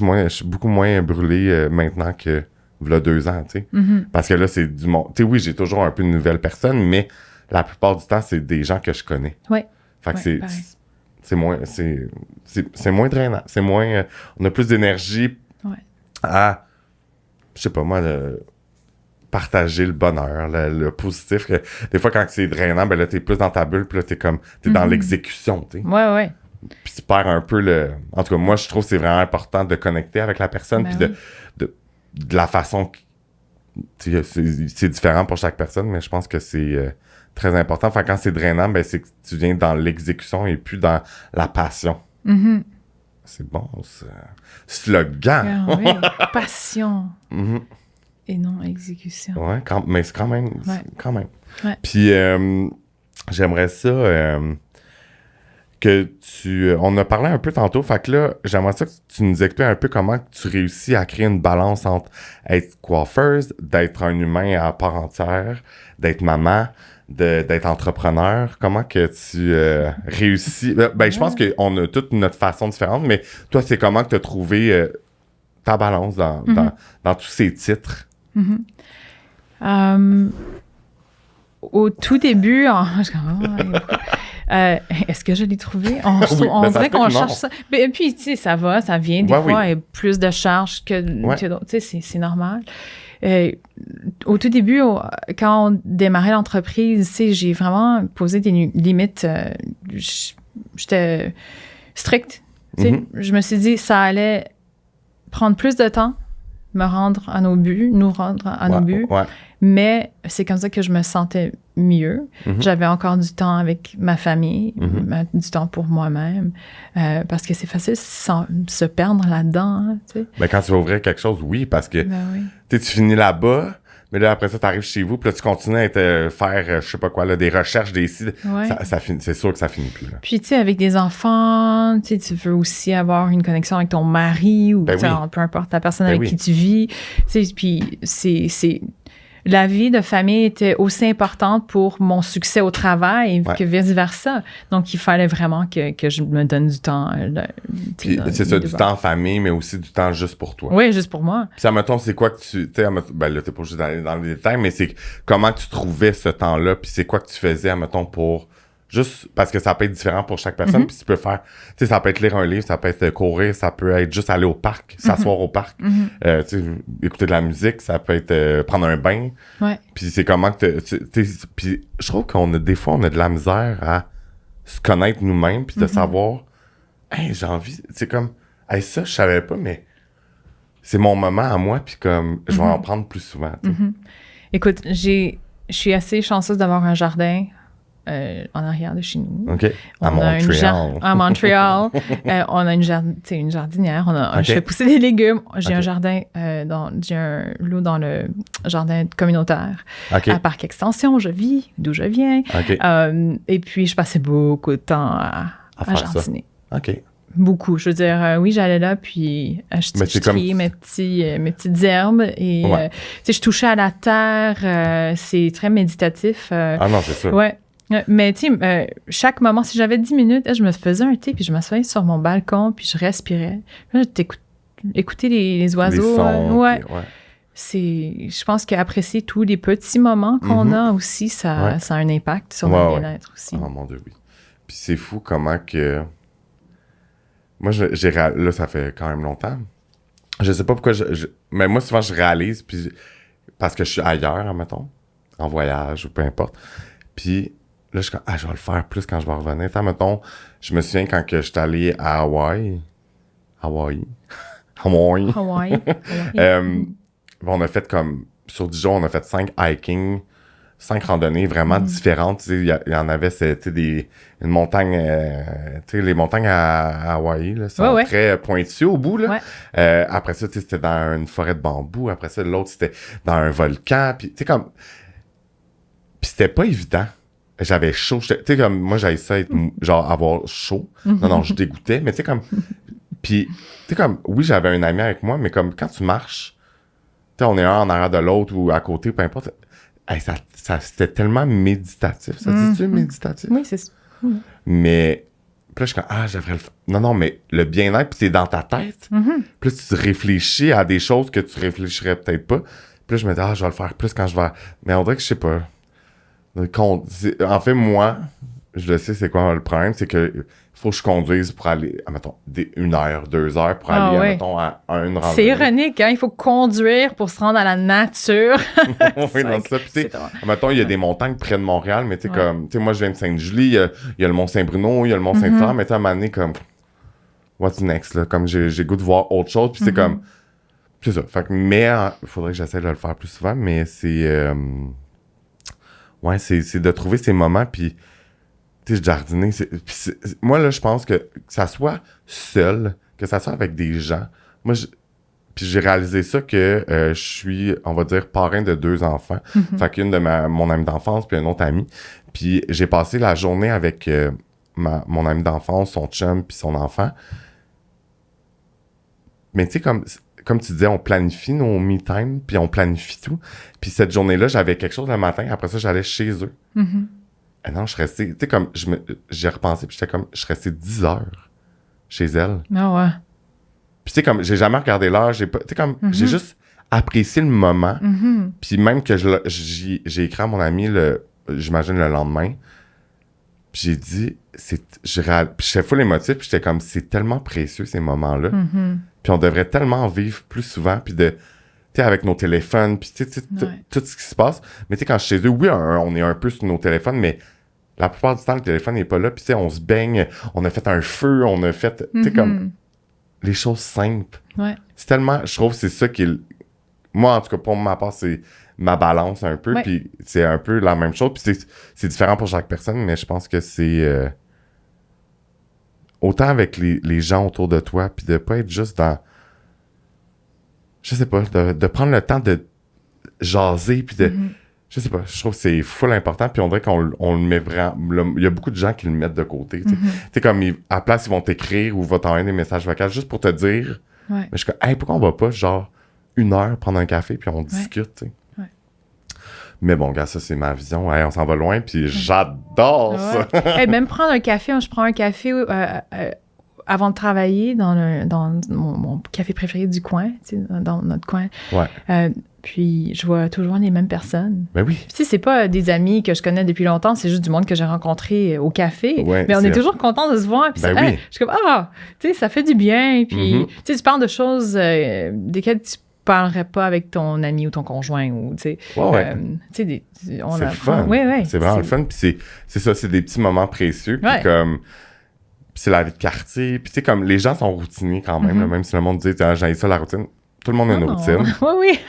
Moi, je suis beaucoup moins brûlé maintenant que v'là 2 ans, tu sais. Parce que là, c'est du monde. Tu sais, oui, j'ai toujours un peu de nouvelles personnes, mais la plupart du temps, c'est des gens que je connais. Fait que c'est moins drainant. C'est moins... on a plus d'énergie à, je sais pas moi, partager le bonheur, le positif. Des fois, quand c'est drainant, ben là, t'es plus dans ta bulle, puis là, t'es dans l'exécution, tu sais. Puis tu perds un peu En tout cas, moi, je trouve que c'est vraiment important de connecter avec la personne, puis de la façon... C'est différent pour chaque personne, mais je pense que c'est très important. Enfin, quand c'est drainant, ben c'est que tu viens dans l'exécution et plus dans la passion. C'est bon, ça. Slogan! Oui, passion. Et non exécution. Ouais, mais c'est quand même. Puis j'aimerais ça que on a parlé un peu tantôt, fait que là, j'aimerais ça que tu nous expliques un peu comment tu réussis à créer une balance entre être coiffeuse, d'être un humain à part entière, d'être maman, d'être entrepreneur. Comment que tu réussis? Je pense qu'on a toute notre façon différente, mais toi, c'est comment que tu as trouvé ta balance dans tous ces titres? Au tout début, est-ce que je l'ai trouvé? On dirait qu'on cherche ça. Et puis, tu sais, ça vient. Des fois, il y a plus de charges que d'autres. Tu sais, c'est normal. Au tout début, quand on démarrait l'entreprise, tu sais, j'ai vraiment posé des limites. J'étais stricte. Tu sais, je me suis dit, ça allait prendre plus de temps, nous rendre à nos buts, mais c'est comme ça que je me sentais mieux. J'avais encore du temps avec ma famille, du temps pour moi-même, parce que c'est facile de se perdre là-dedans. Hein, tu sais. Ben, quand tu vas ouvrir quelque chose, oui, parce que tu finis là-bas, mais là, après ça, tu arrives chez vous, puis là, tu continues à faire, je sais pas quoi, là, des recherches, des sites. C'est sûr que ça finit plus. Là. Puis, tu sais, avec des enfants, tu veux aussi avoir une connexion avec ton mari ou peu importe la personne avec qui tu vis. Puis, c'est la vie de famille était aussi importante pour mon succès au travail que vice-versa. Donc, il fallait vraiment que je me donne du temps. C'est ça, du temps en famille, mais aussi du temps juste pour toi. Oui, juste pour moi. Puis, admettons, c'est quoi que tu... Ben là, t'es pas juste d'aller dans les détails, mais c'est comment tu trouvais ce temps-là, puis c'est quoi que tu faisais, admettons, pour juste parce que ça peut être différent pour chaque personne, puis tu peux faire, tu sais, ça peut être lire un livre, ça peut être courir, ça peut être juste aller au parc, s'asseoir au parc, tu sais, écouter de la musique, ça peut être prendre un bain, puis c'est comment que puis je trouve des fois, on a de la misère à se connaître nous-mêmes, puis de savoir, hey, j'ai envie, c'est comme, hey, ça, je savais pas, mais c'est mon moment à moi, puis comme, je vais en prendre plus souvent, tu sais. Écoute, je suis assez chanceuse d'avoir un jardin en arrière de chez nous. OK. À Montréal. À Montréal. On a une jardinière. Je fais pousser des légumes. J'ai un jardin, j'ai un lot dans le jardin communautaire. À Parc Extension, je vis, d'où je viens. Et puis, je passais beaucoup de temps à jardiner. OK. Beaucoup. Je veux dire, oui, j'allais là, puis je triais mes petites herbes et je touchais à la terre. C'est très méditatif. Ah non, c'est sûr. Ouais. Mais tu sais, chaque moment, si j'avais 10 minutes, je me faisais un thé, puis je m'assoyais sur mon balcon, puis je respirais. Là, écouter les oiseaux. Les sons, je pense qu'apprécier tous les petits moments qu'on a aussi, ça a un impact sur notre bien-être aussi. Oh mon Dieu, oui. Puis c'est fou comment que... Moi, là, ça fait quand même longtemps. Je sais pas pourquoi mais moi, souvent, je réalise, puis parce que je suis ailleurs, admettons, en voyage ou peu importe. Puis là, je suis comme, je vais le faire plus quand je vais revenir. T'sais, mettons, je me souviens quand que j'étais allé à Hawaï. On a fait comme, sur 10 jours, on a fait 5 hiking, 5 randonnées vraiment différentes. Il y en avait, c'était une montagne, les montagnes à Hawaï, là, sont très pointues au bout, là. Après ça, c'était dans une forêt de bambou. Après ça, l'autre, c'était dans un volcan. Puis, comme... Puis c'était pas évident. J'avais chaud. Tu sais, comme, moi, j'avais ça être, genre, avoir chaud. Non, je dégoûtais. Mais tu sais, comme... Puis, tu sais, comme, oui, j'avais un ami avec moi, mais comme, quand tu marches, tu sais, on est un en arrière de l'autre ou à côté, peu importe... Hey, ça c'était tellement méditatif. Ça dit-tu méditatif? Oui, c'est ça. Mais, puis là, je suis comme, j'aimerais le faire. Non, mais le bien-être, puis c'est dans ta tête. Puis là, tu réfléchis à des choses que tu réfléchirais peut-être pas. Puis là, je me dis, je vais le faire plus quand je vais... Mais on dirait que je sais pas. En fait, moi, je le sais, c'est quoi le problème, c'est que faut que je conduise pour aller, mettons, 1 heure, 2 heures pour aller, mettons, à une randonnée. C'est ironique, hein? Il faut conduire pour se rendre à la nature. Oui, dans ça. Puis, tu sais, mettons, il y a des montagnes près de Montréal, mais tu sais, comme, tu sais, moi, je viens de Sainte-Julie, il y a le Mont-Saint-Bruno, il y a le Mont-Saint-Hilaire, mais tu sais, à un moment donné, comme, what's next, là? Comme, j'ai goût de voir autre chose, puis c'est comme, c'est ça. Fait que, mais, il faudrait que j'essaie de le faire plus souvent, mais c'est, c'est de trouver ces moments, puis, tu sais, jardiner, moi, là, je pense que ça soit seul, que ça soit avec des gens. Moi, puis j'ai réalisé ça que je suis, on va dire, parrain de 2 enfants. Fait qu'une de mon amie d'enfance, puis un autre ami. Puis j'ai passé la journée avec mon ami d'enfance, son chum, puis son enfant. Mais tu sais, comme tu disais, on planifie nos me-time, puis on planifie tout. Puis cette journée-là, j'avais quelque chose le matin. Après ça, j'allais chez eux. Non, je restais, tu sais, comme, j'ai repensé, puis j'étais comme, je restais 10 heures chez elle. Ah ouais. Puis tu sais, comme, j'ai jamais regardé l'heure, j'ai pas, tu sais, comme, j'ai juste apprécié le moment. Puis même que j'ai écrit à mon ami, j'imagine, le lendemain, puis j'ai dit, puis j'étais full émotif, puis j'étais comme, c'est tellement précieux, ces moments-là. Puis on devrait tellement vivre plus souvent, puis tu sais, avec nos téléphones, puis tu sais, tout ce qui se passe. Mais tu sais, quand je suis chez eux, oui, on est un peu sur nos téléphones, mais la plupart du temps, le téléphone n'est pas là. Puis tu sais, on se baigne, on a fait un feu, on a fait, tu sais, comme les choses simples. C'est tellement, je trouve que c'est ça qui est... Moi, en tout cas, pour ma part, c'est ma balance un peu, puis c'est un peu la même chose. Puis c'est différent pour chaque personne, mais je pense que c'est... autant avec les gens autour de toi, puis de pas être juste dans... Je sais pas, de prendre le temps de jaser, puis de... Je sais pas, je trouve que c'est full important, puis on dirait qu'on le met vraiment... Il y a beaucoup de gens qui le mettent de côté, tu sais. Comme, à la place, ils vont t'écrire ou vont t'envoyer des messages vocaux juste pour te dire... Mais je suis comme, hey, pourquoi on va pas, genre, 1 heure prendre un café, puis on discute, tu sais. Mais bon, gars, ça, c'est ma vision. Hey, on s'en va loin, puis j'adore ça. Hey, même prendre un café, je prends un café avant de travailler dans mon café préféré du coin, tu sais, dans notre coin, puis je vois toujours les mêmes personnes. Ben oui. Tu sais, c'est pas des amis que je connais depuis longtemps, c'est juste du monde que j'ai rencontré au café. Ouais, mais on est toujours content de se voir. Puis ben oui. je suis comme, tu sais, ça fait du bien. Puis, tu sais, tu parles de choses desquelles tu parlerais pas avec ton ami ou ton conjoint. Ou, tu sais, c'est le fun. C'est vraiment le fun. Puis c'est ça, c'est des petits moments précieux. Puis comme... Puis c'est la vie de quartier. Puis tu sais, comme les gens sont routiniers quand même, là, même si le monde dit « j'ai ça la routine », tout le monde a une routine. Oui.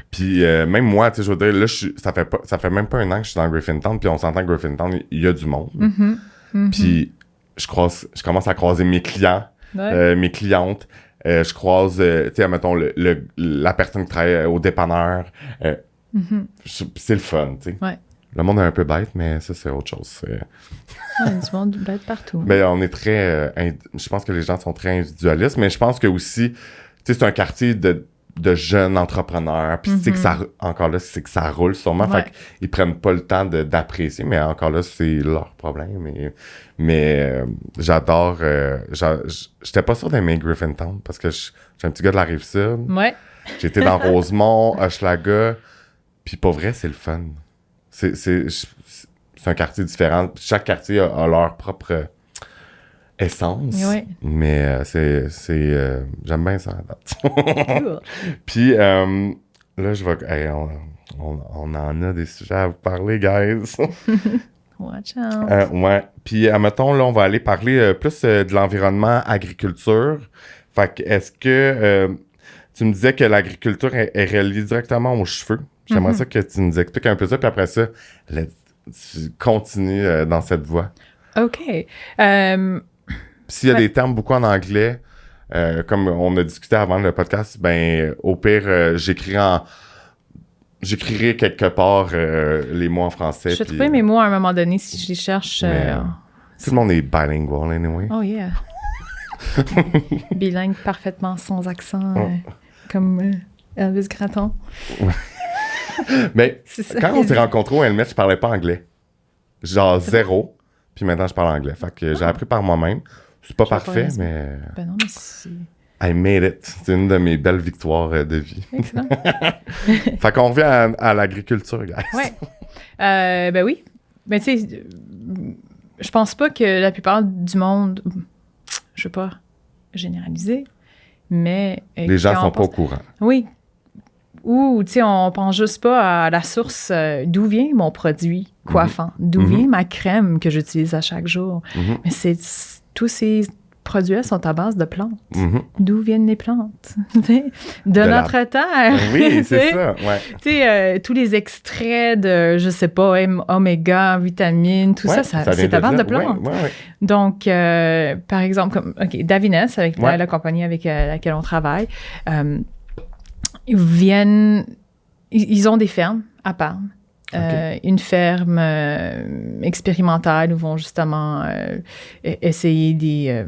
Puis même moi, tu sais, je veux dire, là, ça fait même pas un an que je suis dans Griffintown, puis on s'entend que Griffintown, il y a du monde. Puis je commence à croiser mes clients, mes clientes. Je croise, tu sais, mettons, la personne qui travaille au dépanneur. C'est le fun, tu sais. Ouais. Le monde est un peu bête, mais ça, c'est autre chose. Il y a du monde bête partout. Mais on est très... je pense que les gens sont très individualistes, mais je pense que aussi, tu sais, c'est un quartier de jeunes entrepreneurs. Puis tu sais que ça... Encore là, c'est que ça roule sûrement. Fait qu'ils prennent pas le temps d'apprécier, mais encore là, c'est leur problème. Mais j'adore... J'étais pas sûr d'aimer Griffintown parce que je suis un petit gars de la Rive-Sud. Ouais. J'étais dans Rosemont, Hochelaga. Puis pas vrai, c'est le fun. C'est un quartier différent. Chaque quartier a leur propre essence. Oui. Mais j'aime bien ça. Cool. Puis là, je vais... Hey, on en a des sujets à vous parler, guys. Watch out. Ouais. Puis, admettons, là, on va aller parler plus de l'environnement agriculture. Fait que, est-ce que... tu me disais que l'agriculture est reliée directement aux cheveux. J'aimerais ça que tu nous expliques un peu ça, puis après ça, tu continues dans cette voie. OK. S'il y a des termes beaucoup en anglais, comme on a discuté avant le podcast, ben au pire, j'écrirai quelque part les mots en français. Je vais trouver mes mots à un moment donné si je les cherche. Tout le monde est bilingual, anyway. Oh yeah. Bilingue parfaitement, sans accent, comme Elvis Gratton. Mais quand on s'est rencontrés au Helmet, je parlais pas anglais. Genre zéro. Puis maintenant, je parle anglais. Fait que j'ai appris par moi-même. C'est pas parfait, mais... Ben non, mais c'est... I made it. C'est une de mes belles victoires de vie. Excellent. Fait qu'on revient à l'agriculture, guys. Ouais. Ben oui. Ben tu sais, je pense pas que la plupart du monde... Je veux pas généraliser, mais... Les gens sont pas au courant. Oui. Ou, tu sais, on pense juste pas à la source d'où vient mon produit coiffant, d'où vient ma crème que j'utilise à chaque jour. Mais tous ces produits sont à base de plantes. D'où viennent les plantes? de notre terre. Oui, c'est ça, ouais. Tu sais, tous les extraits de, je sais pas, oméga, vitamines, tout ça c'est à base de plantes. Ouais. Donc, par exemple, comme Davines, avec la compagnie avec laquelle on travaille, ils ont des fermes à Parme. Une ferme expérimentale où ils vont justement essayer des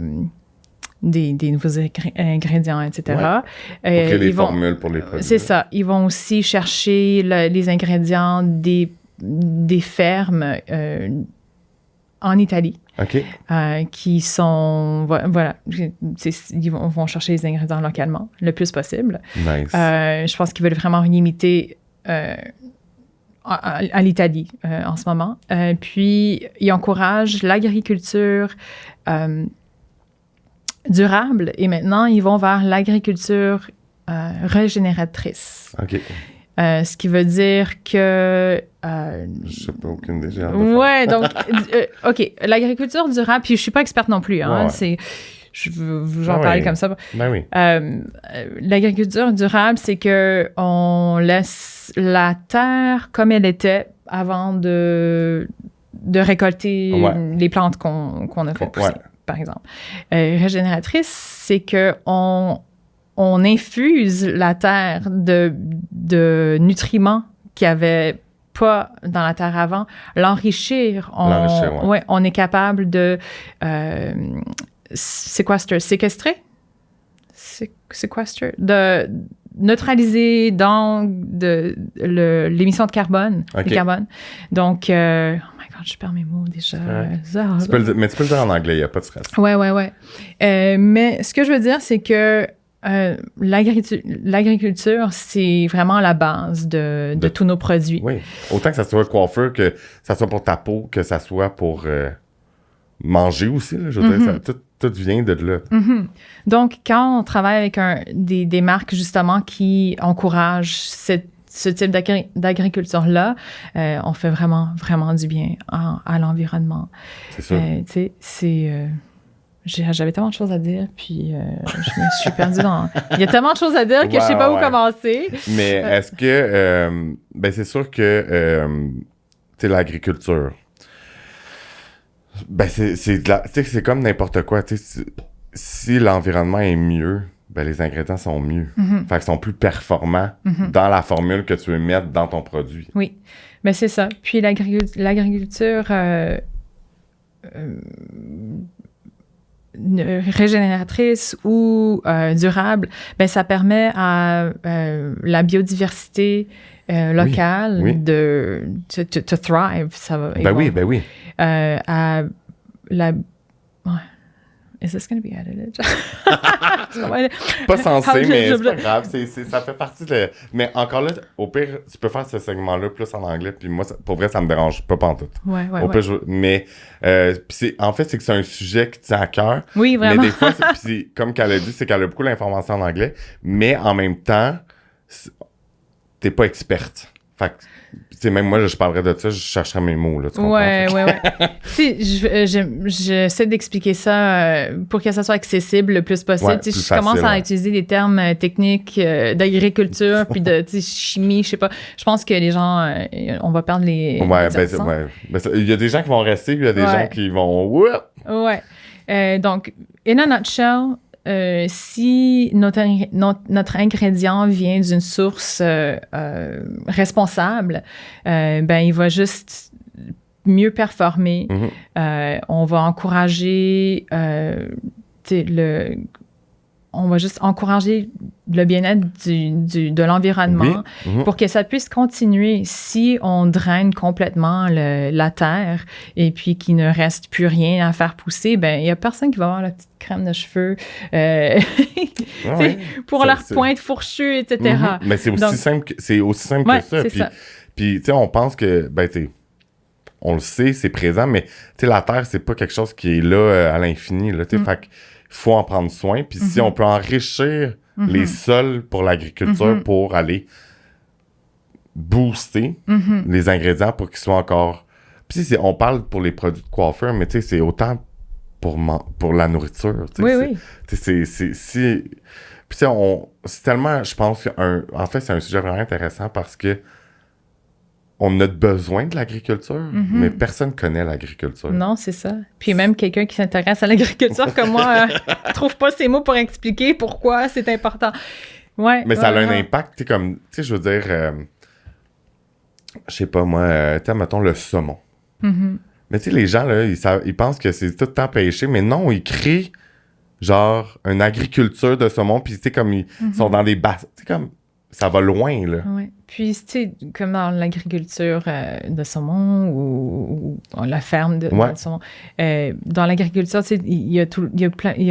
nouveaux ingrédients, etc. Pour créer des formules pour les produits. C'est ça. Ils vont aussi chercher les ingrédients des fermes en Italie. Qui sont... Voilà. Ils vont chercher les ingrédients localement, le plus possible. Nice. Je pense qu'ils veulent vraiment limiter à l'Italie en ce moment. Puis, ils encouragent l'agriculture durable et maintenant, ils vont vers l'agriculture régénératrice. Ce qui veut dire que... je sais pas, aucune idée. Ouais, donc, l'agriculture durable, puis je suis pas experte non plus, hein, j'en parle comme ça. Ben oui. L'agriculture durable, c'est que on laisse la terre comme elle était avant de récolter les plantes qu'on a fait pousser, par exemple. Régénératrice, c'est que on infuse la terre de nutriments qu'il n'y avait pas dans la terre avant, l'enrichir. On est capable de séquestrer, de neutraliser donc l'émission de carbone, du carbone. Donc, oh my God, je perds mes mots déjà. Mais tu peux le dire en anglais, il n'y a pas de stress. Ouais. Mais ce que je veux dire, c'est que l'agriculture, c'est vraiment la base de tous nos produits. Oui. Autant que ça soit coiffeur, que ça soit pour ta peau, que ça soit pour manger aussi. Là, je veux dire, tout vient de là. Donc, quand on travaille avec des marques, justement, qui encouragent ce type d'agriculture-là, on fait vraiment, vraiment du bien à l'environnement. C'est sûr. Tu sais, j'avais tellement de choses à dire, puis je me suis perdue dans... Il y a tellement de choses à dire que je sais pas où commencer. Mais est-ce que... c'est sûr que, tu sais, l'agriculture, c'est comme n'importe quoi. Si l'environnement est mieux, les ingrédients sont mieux. Fait qu'ils sont plus performants dans la formule que tu veux mettre dans ton produit. Oui, mais c'est ça. Puis l'agriculture... régénératrice ou durable, ça permet à la biodiversité locale de to thrive. Ça va, oui. À la... Is this going to be edited? Pas censé, mais c'est pas grave. Ça fait partie de... Mais encore là, au pire, tu peux faire ce segment-là plus en anglais, puis moi, pour vrai, ça me dérange pas pantoute. Au pire, mais en fait, c'est que c'est un sujet qui tient à cœur. Oui, vraiment. Mais des fois, comme qu'elle a dit, c'est qu'elle a beaucoup l'information en anglais, mais en même temps, t'es pas experte. Fait que, même moi, je parlerais de ça, je chercherais mes mots, là, tu comprends? Ouais. J'essaie d'expliquer ça pour que ça soit accessible le plus possible. Je commence à utiliser des termes techniques d'agriculture puis de chimie, je sais pas. Je pense que les gens, on va perdre les... Il y a des gens qui vont rester, puis il y a des gens qui vont... Ouais. Donc, in a nutshell... si notre ingrédient vient d'une source responsable, il va juste mieux performer. On va encourager on va juste encourager le bien-être de l'environnement pour que ça puisse continuer. Si on draine complètement la terre et puis qu'il ne reste plus rien à faire pousser, il n'y a personne qui va avoir la petite crème de cheveux pour leur pointe fourchue, etc. Mais c'est aussi simple que ça. Puis, tu sais, on pense que, on le sait, c'est présent, mais, tu sais, la terre, c'est pas quelque chose qui est là à l'infini, là, tu sais, fait il faut en prendre soin. Puis si on peut enrichir les sols pour l'agriculture pour aller booster les ingrédients pour qu'ils soient encore... Puis on parle pour les produits de coiffeur, mais tu sais, c'est autant pour la nourriture. Oui. Puis c'est tellement, je pense, en fait, c'est un sujet vraiment intéressant parce que on a besoin de l'agriculture, mais personne connaît l'agriculture. Non, c'est ça. Puis même quelqu'un qui s'intéresse à l'agriculture comme moi trouve pas ses mots pour expliquer pourquoi c'est important. Ouais. Mais ça a un impact, comme, tu sais, je veux dire, je sais pas moi, mettons le saumon. Mais tu sais, les gens, là, ils pensent que c'est tout le temps pêché, mais non, ils créent, genre, une agriculture de saumon, puis tu sais, comme, ils sont dans des bassins, tu sais, comme... Ça va loin, là. Oui. Puis, tu sais, comme dans l'agriculture de saumon ou la ferme de saumon, dans l'agriculture, tu sais, il y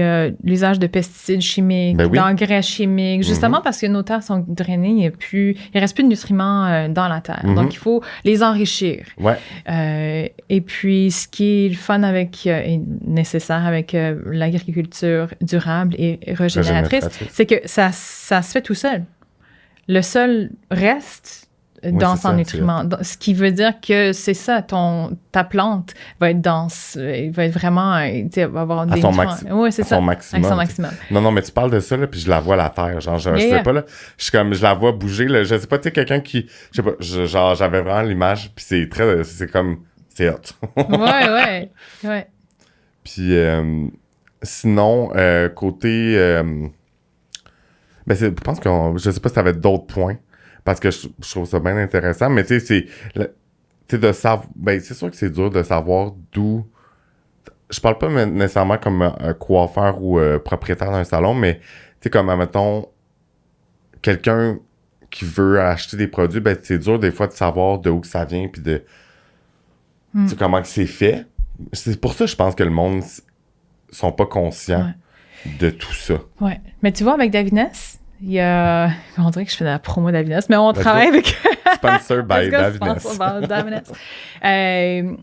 a l'usage de pesticides chimiques, d'engrais chimiques, justement parce que nos terres sont drainées, il reste plus de nutriments dans la terre. Donc, il faut les enrichir. Et puis, ce qui est le fun et nécessaire avec l'agriculture durable et régénératrice, c'est que ça se fait tout seul. Le sol reste dense en nutriments. Ce qui veut dire que c'est ça, ta plante va être dense, va être vraiment, va avoir des nutriments. Oui, c'est ça. Maximum. Avec son maximum. Non, mais tu parles de ça, là, puis je la vois la terre. Genre, je sais pas, là, je la vois bouger, là. Je sais pas, tu sais, quelqu'un qui, je sais pas, genre, j'avais vraiment l'image, puis c'est hot. Ouais. Puis, sinon, côté... je pense je sais pas si t'avais d'autres points, parce que je trouve ça bien intéressant, mais tu sais, de savoir, c'est sûr que c'est dur de savoir d'où, je parle pas nécessairement comme coiffeur ou propriétaire d'un salon, mais tu sais, comme, admettons, quelqu'un qui veut acheter des produits, c'est dur des fois de savoir de où que ça vient, puis de... Tu sais, comment que c'est fait. C'est pour ça, je pense que le monde sont pas conscients de tout ça. Ouais. Mais tu vois, avec Davines, il y a... On dirait que je fais de la promo Davines, mais on travaille avec... Sponsor by Davines.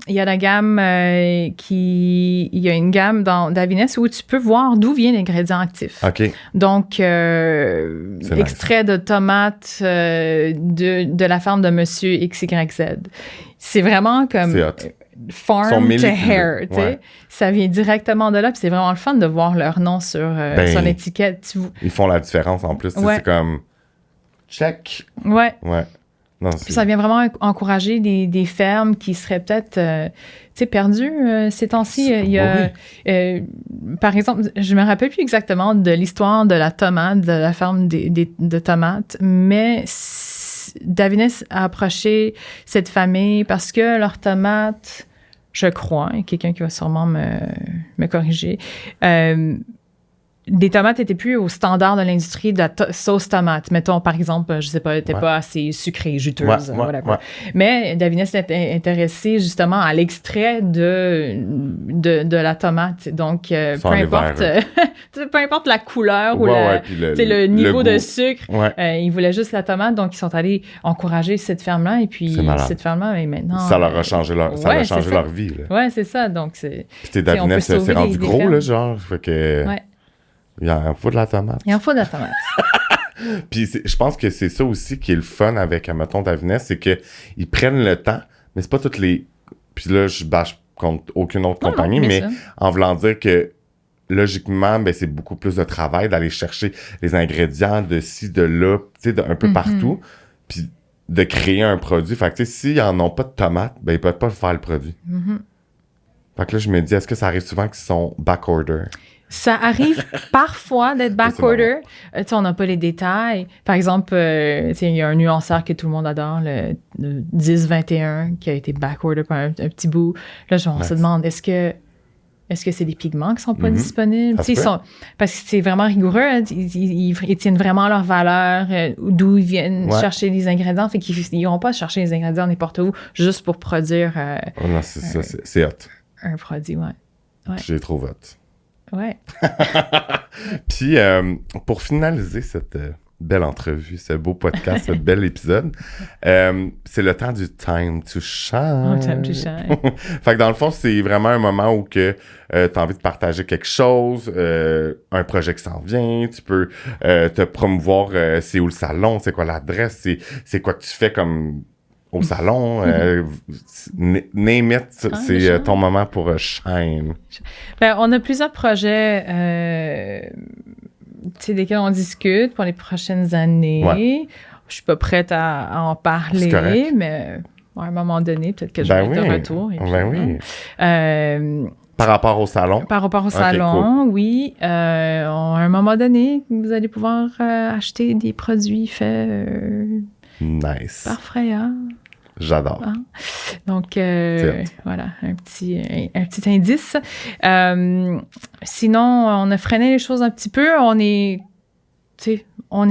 Il y a la gamme Il y a une gamme dans Davines où tu peux voir d'où vient l'ingrédient actif. OK. Donc, extrait de tomates de la ferme de Monsieur XYZ. C'est vraiment comme... Farm to hair, tu sais. Ça vient directement de là, puis c'est vraiment le fun de voir leur nom sur l'étiquette. Ils font la différence en plus. C'est comme check. Ouais. Non, puis ça vient vraiment encourager des fermes qui seraient peut-être perdues ces temps-ci. Il y a, par exemple, je me rappelle plus exactement de l'histoire de la tomate, de la ferme de tomates, mais Davines a approché cette famille parce que leurs tomates, je crois, il y a quelqu'un qui va sûrement me corriger, les tomates étaient plus au standard de l'industrie de la sauce tomate. Mettons, par exemple, je sais pas, n'était pas assez sucrée, juteuse, whatever. Mais Davines est intéressé justement à l'extrait de la tomate. Donc, peu importe la couleur ou le niveau de sucre, ils voulaient juste la tomate. Donc, ils sont allés encourager cette ferme-là. Et puis, cette ferme-là, mais maintenant... Ça leur a changé leur vie. Oui, c'est ça. Donc, c'est... Puis Davines, c'est rendu gros, là, genre. Fait que... Il en faut de la tomate. Puis je pense que c'est ça aussi qui est le fun avec, mettons, Davines, c'est qu'ils prennent le temps, mais c'est pas toutes les... Puis là, je bâche contre aucune autre compagnie, mais en voulant dire que logiquement, ben, c'est beaucoup plus de travail d'aller chercher les ingrédients de ci, de là, tu sais, un peu partout, puis de créer un produit. Fait que, tu sais, s'ils n'en ont pas de tomates, ben, ils peuvent pas faire le produit. Fait que là, je me dis, est-ce que ça arrive souvent qu'ils sont back-order? Ça arrive parfois d'être back-order. On n'a pas les détails. Par exemple, il y a un nuanceur que tout le monde adore, le 10-21, qui a été back-order par un petit bout. Là, on se demande, est-ce que c'est des pigments qui sont pas disponibles? Parce que c'est vraiment rigoureux. Hein, ils tiennent vraiment leur valeur, d'où ils viennent chercher les ingrédients. Fait qu'ils n'iront pas chercher les ingrédients n'importe où juste pour produire non, c'est hot. Un produit, J'ai trop hot. Ouais. Puis, pour finaliser cette belle entrevue, ce beau podcast, ce bel épisode, c'est le temps du time to shine. Time to shine. Fait que dans le fond, c'est vraiment un moment où que t'as envie de partager quelque chose, un projet qui s'en vient, tu peux te promouvoir, c'est où le salon, c'est quoi l'adresse, c'est quoi que tu fais comme... au salon, name it, c'est ton moment pour shine. Ben, on a plusieurs projets desquels on discute pour les prochaines années. Je suis pas prête à en parler, mais à un moment donné, peut-être que je vais être de retour. Et puis, par rapport au salon? Par rapport au salon, cool. Oui. À un moment donné, vous allez pouvoir acheter des produits faits par Freya. J'adore. Donc, voilà, un petit indice. Sinon, on a freiné les choses un petit peu. On est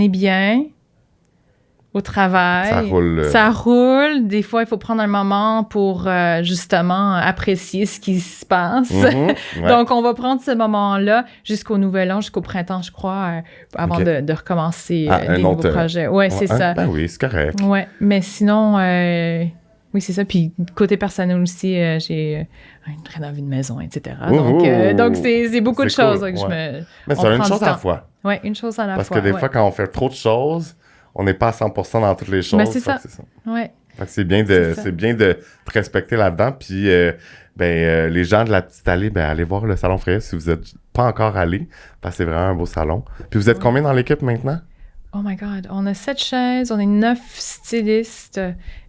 bien au travail. Ça roule. Des fois, il faut prendre un moment pour justement apprécier ce qui se passe. Donc, on va prendre ce moment-là jusqu'au nouvel an, jusqu'au printemps, je crois, avant de recommencer des nouveaux projets. Oui, c'est ça. Ben oui, c'est correct. Oui, mais sinon, oui, c'est ça. Puis, côté personnel aussi, j'ai une rénovée de maison, etc. Donc, c'est beaucoup de choses. Cool, que mais c'est une chose à la fois. Oui, une chose à la fois. Parce que des fois, quand on fait trop de choses, on n'est pas à 100% dans toutes les choses. Mais c'est ça. Ouais. Fait que c'est bien de te respecter là-dedans. Puis, les gens de la petite allée, allez voir le Salon Freya si vous n'êtes pas encore allé. Parce que c'est vraiment un beau salon. Puis, vous êtes combien dans l'équipe maintenant? Oh my God. On a 7 chaises, on est 9 stylistes,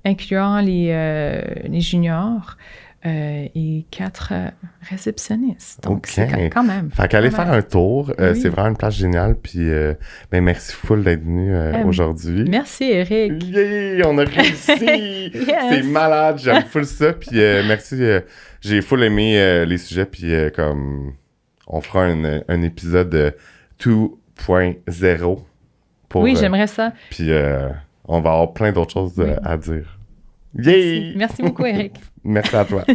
incluant les juniors. Et 4 réceptionnistes. Donc, c'est quand même. Fait qu'allez faire un tour. C'est vraiment une place géniale. Puis, merci full d'être venu aujourd'hui. Merci, Eric. Yeah, on a réussi! Yes. C'est malade. J'aime full ça. Puis, merci. J'ai full aimé les sujets. Puis, comme on fera un épisode 2.0. Oui, j'aimerais ça. Puis, on va avoir plein d'autres choses à dire. Yay! Merci beaucoup, Eric. Merci à toi.